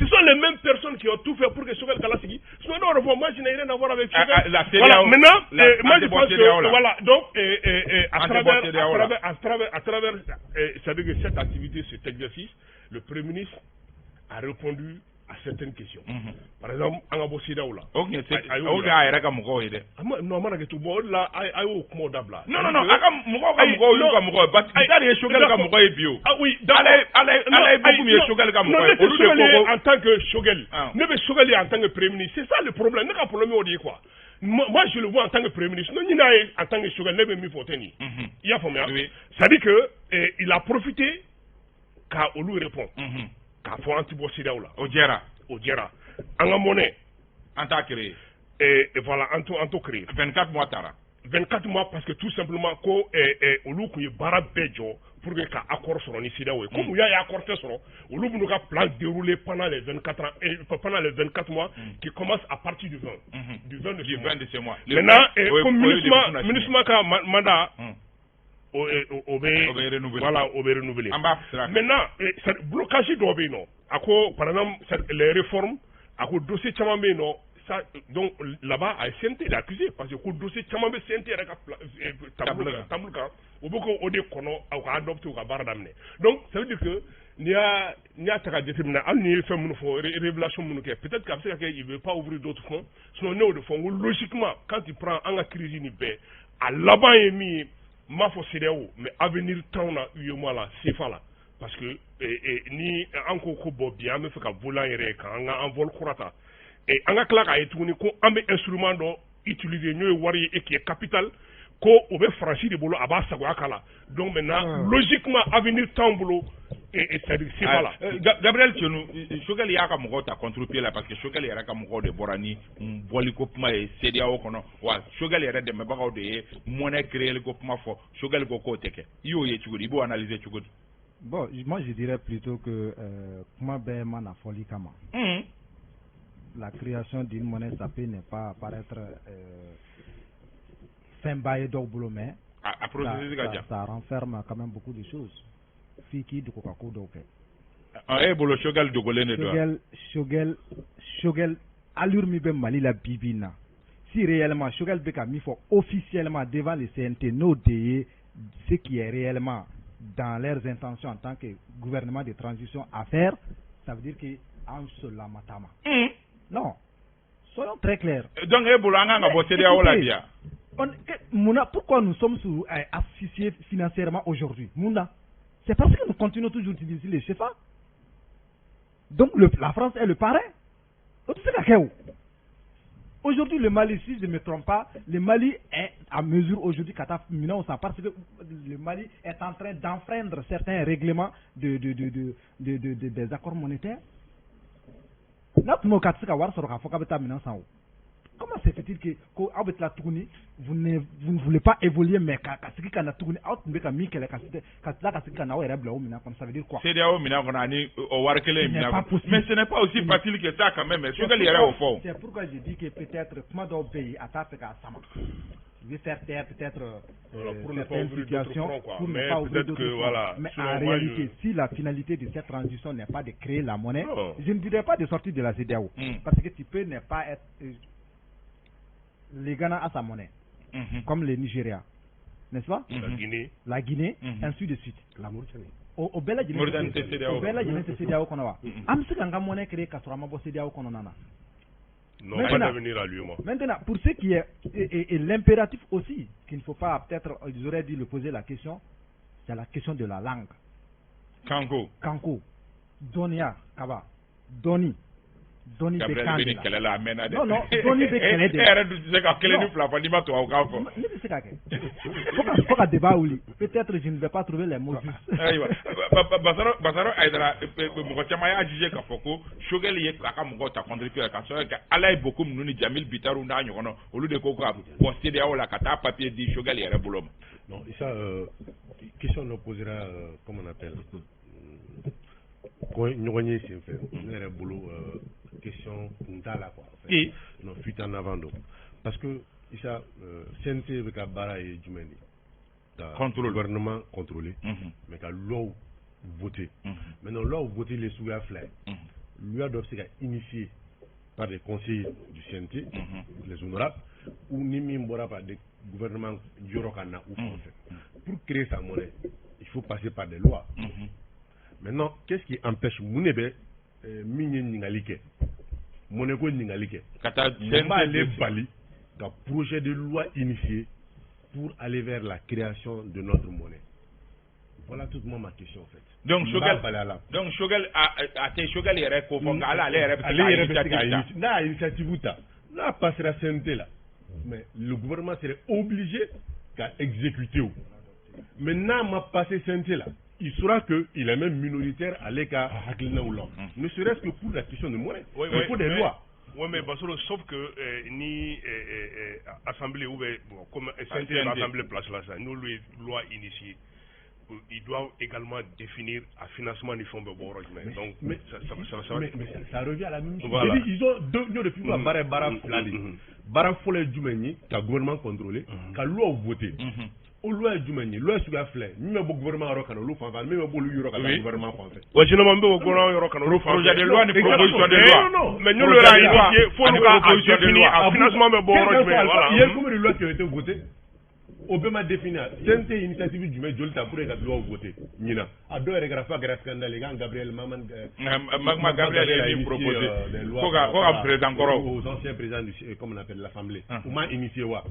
sont les mêmes personnes qui ont tout fait pour que Shogel Kalasigi. Moi, je n'ai rien à voir avec Shogel. Maintenant, moi je pense que, voilà, donc, à travers cette activité, cet exercice, le Premier ministre a répondu à certaines questions. Par exemple, en Abosida ou là. Ok, c'est non, en tant que Shogel, ne veut Shogel en tant que Premier ministre. C'est ça le problème. N'est-ce pas problème on dit quoi? Moi, je le vois en tant que Premier ministre. Non, il n'a en tant que Shogel, ne veut m'y voter ni. Il y a formé. Ça dit que il a profité car on lui répond. Car faut anti-Bosida ou là. Ojera. En a monnaie. En t'a créé. Et voilà, en tout créé. 24 mois tara. 24 mois parce que tout simplement, au lieu qu'il y ait bara bejo pour que l'accord soit ici là. Comme il y a un accord sur au lieu qu'il y ait un plan déroulé pendant les 24 ans, pendant les 24 mois qui commence à partir du 20. Du 20 de ce mois. Maintenant, comme ministre mandat, on va renouveler. Maintenant, ce blocage doit être non. Par exemple, les réformes, à cause dossier Tchamambé, non. Donc là-bas, à SNT, il est accusé parce que le dossier Tchamambé SNT est Tamulka, au bout qu'on est adopté ou d'amener. Donc, ça veut dire que il y a déterminé, il fait une révélation, peut-être qu'il ne veut pas ouvrir d'autres fonds, sinon, logiquement, quand il prend en crise, à là-bas, il mis ma CDAO, mais à venir tant là, c'est pas là. Parce que ni encore bien, mais fait qu'à voler en vol croata. Et en a claque à être unique, un instrument dont utiliser nous wari et qui est capital, qu'on veut franchir le boulot à bas Sagouakala. Donc maintenant, logiquement, à venir tant boulot, et c'est pas là. Gabriel, tu nous, Shogel Yaka Mogot a contre-pied là, parce que Shogel Yaka Mogot de Borani, Bolikopma et CDAO, Shogel Yaka de Mabao de monnaie créée le Kopma for Shogel Goko Teke. You, you analyser Chugud. Bon, moi je dirais plutôt que comment Béman a folie Kama. La création d'une monnaie, ça peut ne pas apparaître fin d'Obulo, mais ça renferme quand même beaucoup de choses. Fiki de Coca-Cola. Shogel, allure mi ben Mali la bibina. Si réellement Shogel Beka mi faut officiellement devant les CNT noter ce qui est réellement dans leurs intentions en tant que gouvernement de transition à faire, ça veut dire que en cela matama. Non, soyons très clairs. Donc, pourquoi nous sommes asphyxiés financièrement aujourd'hui? C'est parce que nous continuons toujours d'utiliser les CFA. Donc la France est le parrain. Aujourd'hui, le Mali, si je ne me trompe pas, le Mali est à mesure aujourd'hui, parce que le Mali est en train d'enfreindre certains règlements des accords monétaires. Comment se fait-il que vous ne voulez pas évoluer, mais ça veut dire quoi? Mais ce n'est pas aussi facile que ça quand même. C'est pourquoi je dis que peut-être je vais faire taire peut-être pour ne pas ouvrir d'autres fronts, mais peut-être que voilà. Mais en réalité, si la finalité de cette transition n'est pas de créer la monnaie, je ne dirais pas de sortir de la CEDEAO, parce que tu peux ne pas être les Ghana a sa monnaie, comme le Nigeria, n'est-ce pas? La Guinée, ainsi de suite. La Mauritanie. Au Bella Guinée, CEDEAO qu'on a. Amsikanga monnaie créée Kasurama bo CEDEAO qu'on a. Non, pas d'avenir à lui, moi. Maintenant, pour ce qui est et l'impératif aussi, qu'il ne faut pas peut-être, ils auraient dû le poser la question, c'est la question de la langue. Kanko, Donia, Kaba, Doni Bekandela. Non, Doni Bekandela. Peut-être je ne vais pas trouver les mots justes. Basaro Aïdara, Mokotama a jugé Kafoko, Shogel Yekaka Mokota contribué à Allah et beaucoup Mouni Jamil Bitaru Nanyono, au lieu de Koka, considéré à la Kata papier dit Shogel et Rebolom. Non, ça, question nous posera, comment on appelle, quand nous avons fait, question Kuntala quoi. Et non, fuite en avant donc. Parce que ça, CNT avec la Bara et Djumeni, le gouvernement contrôlé, mais qu'à l'eau voté. Maintenant, l'eau voté les sous la flamme. Lui doit être initié par des conseillers du CNT, les honorables, ou Nimi Mbora par des gouvernements Djorokana ou français. Pour créer sa monnaie, il faut passer par des lois. Maintenant, qu'est-ce qui empêche Mounebe Migné Ningalike Moneko Ningalike les Bali d'un projet de loi initié pour aller vers la création de notre monnaie? Voilà toute ma question en fait. Donc Shogel a été Shogel et Rekofong à l'initiative là passera CNT là. Mais le gouvernement serait obligé qu'à exécuter. Maintenant, m'a passé CNT là. Il saura qu'il est même minoritaire à l'écart à Haklina ou là. Ne serait-ce que pour la question de monnaie. Il faut des lois. Oui, mais Basolo, sauf que ni assemblée ou comme assemblée place là, nous les lois initiées, ils doivent également définir un financement du fonds de borrage. Donc, mais ça revient à la même chose. Voilà. Ils ont deux depuis Bara Folé Djoumeni, qui a gouvernement contrôlé, qui a loi voté. Au loi Djoumeni, loi sur la flèche, même au gouvernement Rokano, même au gouvernement français. Oui, je ne m'en veux au gouvernement Rokano, projet de loi, proposition de loi. Non, mais nous le il faut nous définir un financement de borrage. Il y a combien de lois qui ont été votées? Obama définit, c'est une initiative du maire Jolta pour les lois votées. Nina, à deux regrafas, scandale, les gars, Gabriel Maman, Gabriel a proposé des lois aux anciens présidents, comme on appelle l'Assemblée. Comment initier quoi?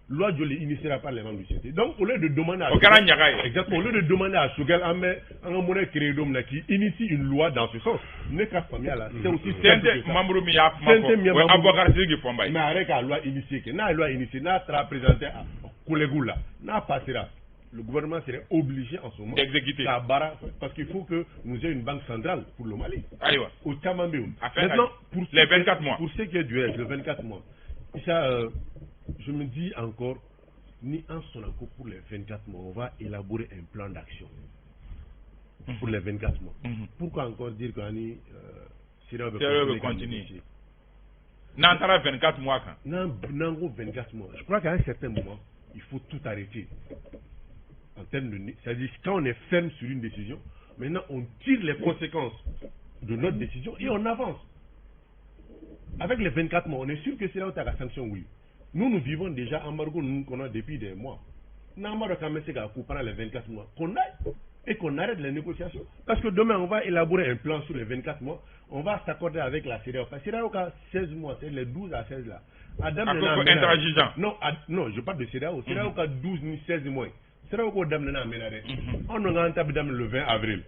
Loi Jolie initiera par les membres du CNT. Donc, au lieu de demander à exactement, au lieu de demander à Shogel un monnaie créé d'homme qui initie une loi dans ce sens, n'est qu'à famille là, c'est aussi CNT membre miya mais avec la loi initiée, n'a loi initiée, n'a présenté à collègue là, n'a passera. Le gouvernement serait obligé en ce moment d'exécuter parce qu'il faut que nous ayons une banque centrale pour le Mali. Au Tamambéou. Maintenant, pour les 24 mois. Pour ce qui est du reste, les 24 mois. Ça, je me dis encore, ni en son accord pour les 24 mois, on va élaborer un plan d'action. pour les 24 mois. Pourquoi encore dire qu'on Syria veut continuer? N'entendra 24 mois quand? Non, 24 mois. Je crois qu'à un certain moment, il faut tout arrêter. En termes de, c'est-à-dire quand on est ferme sur une décision, maintenant on tire les conséquences de notre décision et on avance. Avec les 24 mois, on est sûr que c'est là où tu as la sanction, oui. Nous vivons déjà en embargo, nous qu'on a depuis des mois. Nous avons pendant les 24 mois qu'on aille et qu'on arrête les négociations. Parce que demain, on va élaborer un plan sur les 24 mois. On va s'accorder avec la CEDEAO. La CEDEAO a 16 mois, c'est les 12 à 16 là. Intransigeant. Non, je parle de CEDEAO. CEDEAO a 12 16 mois. CEDEAO a on a un table le 20 avril.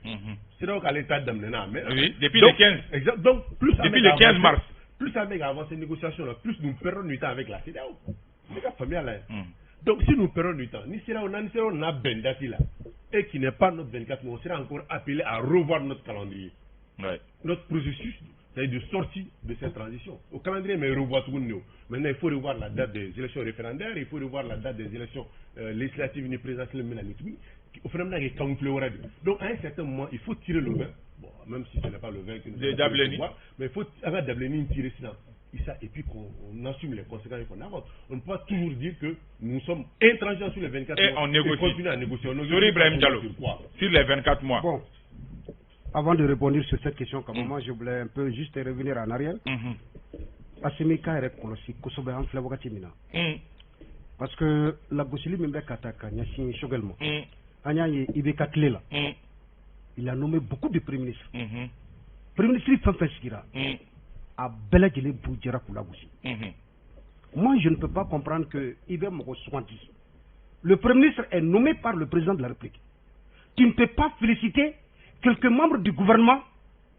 CEDEAO a l'état d'amener. Oui, depuis le 15. Exact. Donc, depuis le 15 mars. Plus avec avancé ces négociations, plus nous perdons du temps avec la CEDEAO. C'est la famille là. Donc, si nous perdons du temps, ni CEDEAO, on a Bendati là, et qui n'est pas notre 24 mois, on sera encore appelé à revoir notre calendrier. Ouais. Notre processus, c'est de sortie de cette transition. Au calendrier, mais revoit tout le monde. Maintenant, il faut revoir la date des élections référendaires, il faut revoir la date des élections législatives et présidentielles. Au phénomène est camouflé. Donc, à un certain moment, il faut tirer le vin. Bon, même si ce n'est pas le vin que nous avons, mais il faut tirer ça. Et puis qu'on assume les conséquences qu'on avance. On ne peut pas toujours dire que nous sommes intransigeants sur les 24 mois. Et on négocie. Et continue à négocier. Sur Ibrahim Diallo, sur les 24 mois. Bon, avant de répondre sur cette question, comme moi, je voulais un peu juste revenir en arrière. Asimika est colossé, Kosobe en Flavagatimina. Parce que la Gossili Membe Kataka, Nyassin Shogelmo, Anyaye Ibeka Klela, il a nommé beaucoup de premiers ministres. Premier ministre Fanfeskira a Belagile Boudjera Koulagoussi. Moi, je ne peux pas comprendre que Ibe Moko Swanti, le premier ministre est nommé par le président de la République. Tu ne peux pas féliciter quelques membres du gouvernement.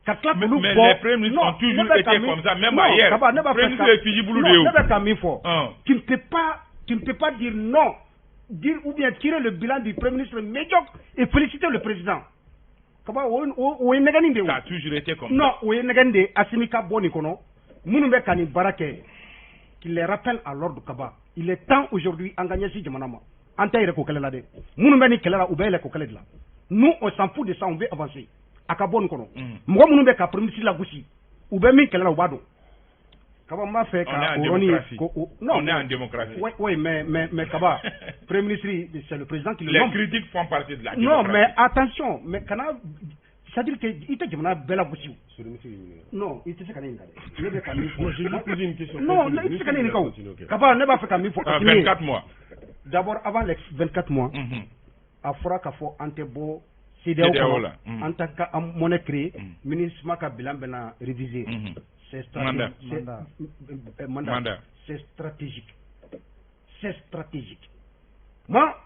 Mais les premiers ministres ont toujours été comme ça, même ailleurs. Tu ne peux pas dire non, dire ou bien tirer le bilan du premier ministre médiocre et féliciter le président. Ça a toujours été comme ça. Non, Ouyenegande, Asimika Bonikono, Mounoumbe Kani Barake, qui les rappelle à l'ordre Kaba. Il est temps aujourd'hui en gagner si Djamanama. Antaïre Kokelade. Mounoumbe Ni Kelara ou Bele Kokeledla. Nous, on s'en fout de ça, on veut avancer. Akabon Kono. Moi, Mounoumbe Ka Premier la Goussi. Ou Bemi Kelara ou Bado. On est en démocratie. Oui, mais Kaba, Premier ministre, c'est le président qui le nomme. Les critiques font partie de la démocratie. Non, mais attention, mais c'est-à-dire que il était Bella Boussou. Non, il était ce je lui pose une question. Non, il était ce Kaba n'a pas fait comme il faut. 24 mois. D'abord, avant les 24 mois, à Fora Kafo Antebo, CDAO, en tant que monnaie créée, ministre Maka Bilan Bena révisé. C'est stratégique. C'est stratégique. Moi,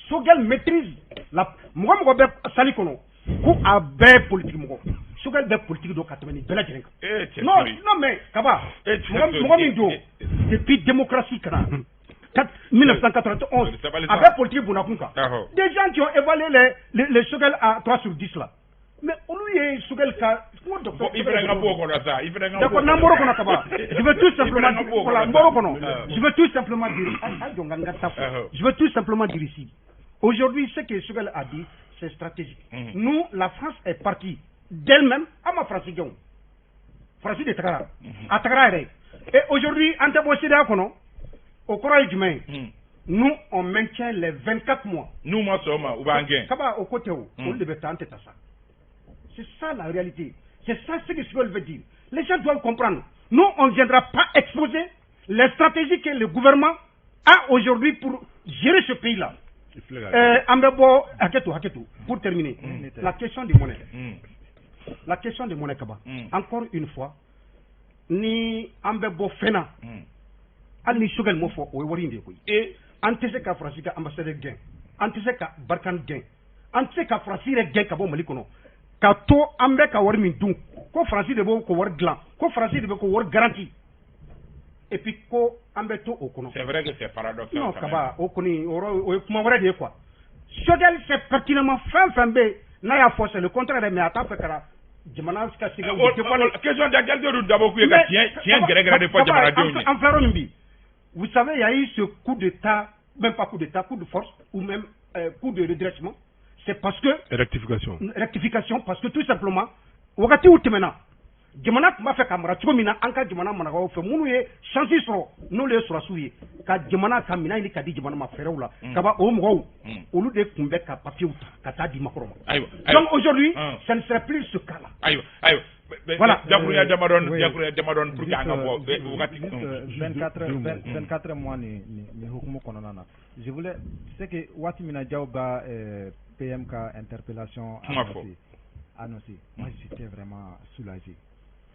Sogel maîtrise la. Moi, je suis Salikono. Où a bien politique, moi. Sogel bien politique, donc, non, mais, Kaba. Moi, depuis démocratie, 1991, avec politique, Bounakunka. Des gens qui ont évalué les Sogel à 3 sur 10 là. Mais on lui est Sogel Ka. Je veux tout simplement dire ici. Aujourd'hui, ce que Sogel a dit, c'est stratégique. Nous, la France est partie d'elle-même à ma Francis de Takara. À Takara. Et aujourd'hui, en Tabosida Kono, au Coral du Main, nous, on maintient les 24 mois. Nous, moi, Soma, ou Bangé. Kaba, au côté où, on devait tenter ça. C'est ça la réalité. C'est ça ce que Sogel veut dire. Les gens doivent comprendre. Nous, on ne viendra pas exposer les stratégies que le gouvernement a aujourd'hui pour gérer ce pays-là. Pour terminer, la question des monnaies. La question des monnaies, Kaba. Encore une fois, ni Ambebo Fena, ni Sogel Mofo, et Anteseka Franciska ambassadeur gain, Anteseka Barkan gain, Anteseka Francire gain Kabo Malikono. Kato ambe ka wari min dun ko Francis de bo ko wari glan ko Francis de bo ko wari garantie et puis ko ambe to okono. C'est vrai que c'est paradoxal. Non Kaba okoni o kuma wara de quoi. Sogel c'est pertinemment fin be na ya force le contraire mais ata fait kara jamana ska siga question d'égalité de d'abord que tient gré de fois jamana de en faire nimbi. Vous savez il y a eu ce coup d'état, même pas coup d'état, coup de force ou même coup de redressement. c'est parce que rectification parce que tout simplement wakati u tɛmɛna jamana tun b'a fɛ ka mara cogo min na an ka jamana marabagaw fɛ minnu ye chance sɔrɔ n'olu ye sɔrɔsiw ye ka jamana ka minɛn ɲini ka di jamana ma fɛɛrɛw la kaba o mɔgɔw olu de tun bɛ ka papiers ta ka taa di makɔrɔ ma donc aujourd'hui ça ne serait plus ce cas là voilà jakuruya damadɔn pour que an ka bɔ wagati 24 mois ni hukumu kɔnɔna na je voulais c'est que waati min na Diaw ba PM ka interpellation annoncé moi j'étais vraiment soulagé.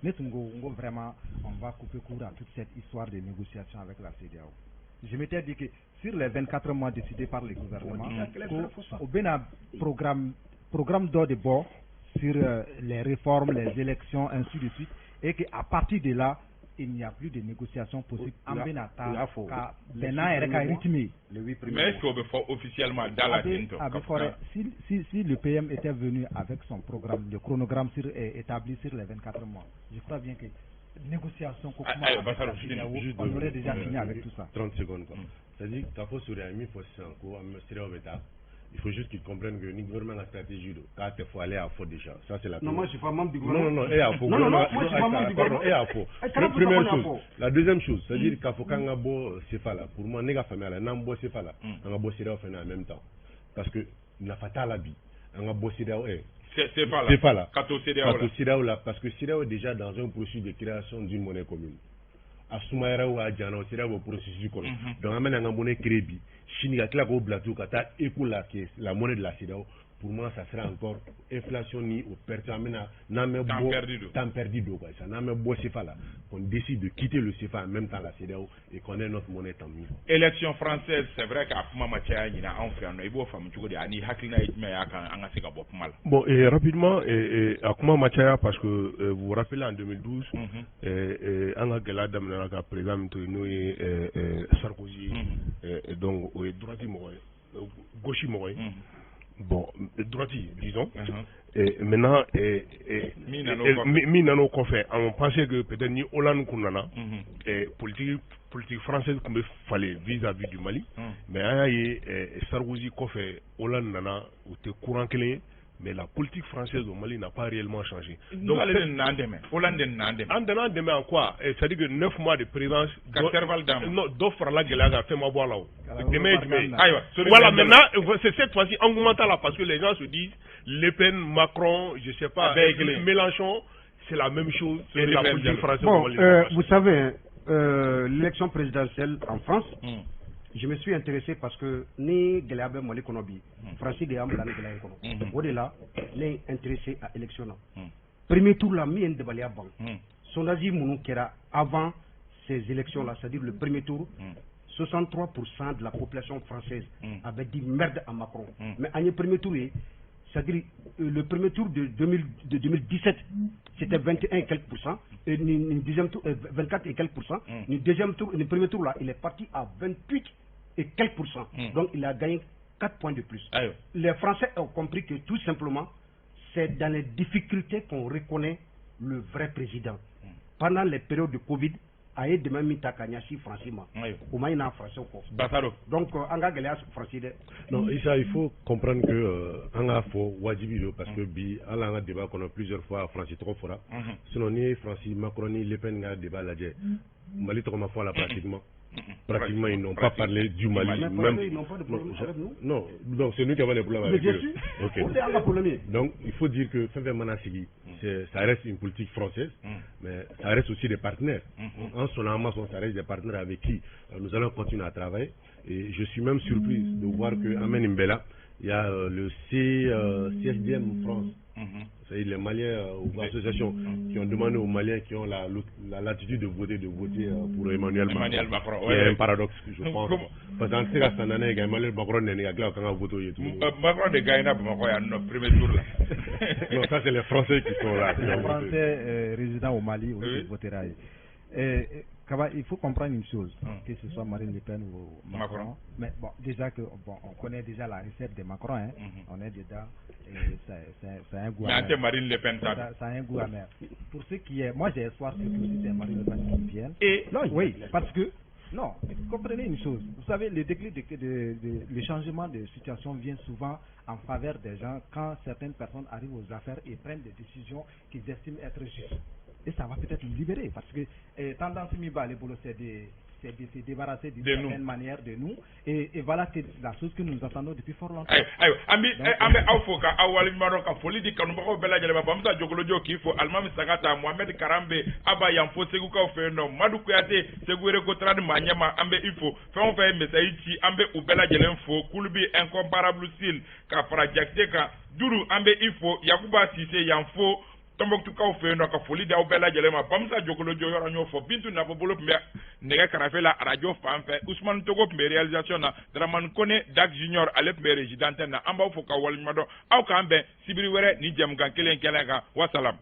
Netungo vraiment on va couper court à toute cette histoire de négociation avec la CEDEAO. Je m'étais dit que sur les 24 mois décidés par le gouvernement, au Bénin programme d'ordre de bord sur les réformes, les élections, ainsi de suite, et qu'à partir de là, il n'y a plus de négociations possibles en Bénata. Maintenant, il est rythmé. Mais est-ce qu'on veut faire officiellement dans la si le PM était venu avec son programme, le chronogramme établi sur les 24 mois, je crois bien que négociation, on aurait déjà fini avec tout ça. 30 secondes. C'est-à-dire il faut juste qu'ils comprennent que le gouvernement a stratégie de quand il faut aller à faux déjà. Ça c'est la non, moi je suis pas membre du gouvernement. Non, et à faux. Non, moi je suis pas membre du gouvernement. Et à faux. Première chose. La deuxième chose, c'est-à-dire qu'il faut qu'on a beau céphale. Pour moi, n'est-ce pas famille, n'a beau céphale. On a beau céphale en même temps. Parce que n'a pas ta la vie. On a beau céphale. C'est pas là. Parce que CEDEAO est déjà dans un processus de création d'une monnaie commune. À Soumaïra ou à Djana, CEDEAO au processus commun. Donc on a une monnaie créée. Chine a claqué au plateau, la monnaie de la CEDEAO. Pour moi, ça sera encore inflation ni au pertinent. Temps perdu d'eau. Ça n'a même beau CFA là. Qu'on décide de quitter le CFA en même temps la CEDEAO et qu'on ait notre monnaie tant mieux. Élection française, c'est vrai qu'à Fuma Matia, il y a un frère, il y a un femme qui a dit bon, et rapidement, à Fuma Matia, parce que vous vous rappelez en 2012, Anga Gelada Menaka, président Sarkozy, donc, au droiti gauchi Moïse. Bon, droiti, disons. Et maintenant, Minano Kofé, on pensait que peut-être ni Hollande Kounana, politique française qu'il fallait vis-à-vis du Mali, mais Sarkozy Kofé, Hollande Nana, ou te courant clé. Mais la politique française au Mali n'a pas réellement changé. Donc, Hollande en quoi? C'est-à-dire que 9 mois de présence d'offre la gueule à fait ma voix là-haut. Voilà, maintenant, c'est cette fois-ci engouement là parce que les gens se disent Le Pen, Macron, je ne sais pas, Mélenchon, c'est la même chose que la politique française au Mali. Vous savez, l'élection présidentielle en France, je me suis intéressé parce que ni Gelabe Mali Konobi, Francis de Amblan Gelabe Konobi. Au-delà, n'est intéressé à l'élection. Premier tour, la mienne de Balia Bank. Son avis Mounoukera, avant ces élections-là, c'est-à-dire le premier tour, 63% de la population française avait dit merde à Macron. Mais en premier tour, c'est-à-dire le premier tour de 2017, c'était 21 et quelques pourcents, et le deuxième tour, 24 et quelques pourcents. Le deuxième tour, le premier tour là, il est parti à 28 et quelques pourcents. Donc il a gagné 4 points de plus. Les Français ont compris que tout simplement, c'est dans les difficultés qu'on reconnaît le vrai président. Pendant les périodes de Covid, aye de même Takanyasi Francima. Au moins, il y a un français. Donc, Anga Galeas Francide. Non, il faut comprendre que Anga Fo Wajibilo, parce que Bi, Alanga débat qu'on a plusieurs fois à Francis Trofora. Sinon, ni Francis Macron, ni Le Pen, débat là. Mali Troma fois là pratiquement. Pratiquement, ils n'ont pas parlé du Mali. Même ils n'ont pas de problème avec nous. Non, donc c'est nous qui avons des problèmes avec eux. Okay. Donc, il faut dire que Femme Manasigi, ça reste une politique française, mais ça reste aussi des partenaires. En son âme, ça reste des partenaires avec qui nous allons continuer à travailler. Et je suis même surpris de voir qu'à Menimbela, il y a le CSDM France. C'est les Maliens ou associations qui ont demandé aux Maliens qui ont la latitude de voter pour Emmanuel Macron. Il y a un paradoxe, je pense. Parce qu'en ce cas, Emmanuel Macron n'est pas là quand on vote. Macron est gagné à notre premier tour là. Non, ça c'est les Français qui sont là. Les Français résidant au Mali aussi votera. Il faut comprendre une chose, que ce soit Marine Le Pen ou Macron. Mais bon, déjà que on connaît déjà la recette de Macron, hein. On est dedans. Ça a un goût amer. Mais Marine Le Pen, ça a un goût amer. Pour ce qui est, moi j'ai espoir que c'est Marine Le Pen qui vienne. Oui, parce que Non, comprenez une chose. Vous savez, le déclic, le changement de situation vient souvent en faveur des gens quand certaines personnes arrivent aux affaires et prennent des décisions qu'ils estiment être justes. Et ça va peut-être nous libérer parce que tendance Miba, les boulots, c'est de se débarrasser d'une certaine manière de nous et voilà que la chose que nous attendons depuis fort longtemps. Ambe Afoka, Awali Maroka, Folidi Kanumako Bella Jeleba, Bamsa Jogolojo Kifo, Almami Sagata, Mohamed Karambe, Aba Yamfo Seguka Feno, Madu Kuyate, Segure Kotrad Manyama, Ambe Ifo, Fonfe Mesaichi, Ambe Ubela Jelenfo, Kulubi Incomparable Sil, Kafra Jakteka, Duru Ambe Ifo, Yakuba Sise Yamfo, Tomboktu ka fe no ka foli da obela jelema bamsa jokolo joyoro nyo fo bintu na bolo mbe nega karafela radio fampe Ousmane Togo mbe réalisation na Draman Kone Dak Junior alep mbe résidente na amba fo ka walmado aw ka mbe sibiri were ni jam gan kelen kelen ka wasalam.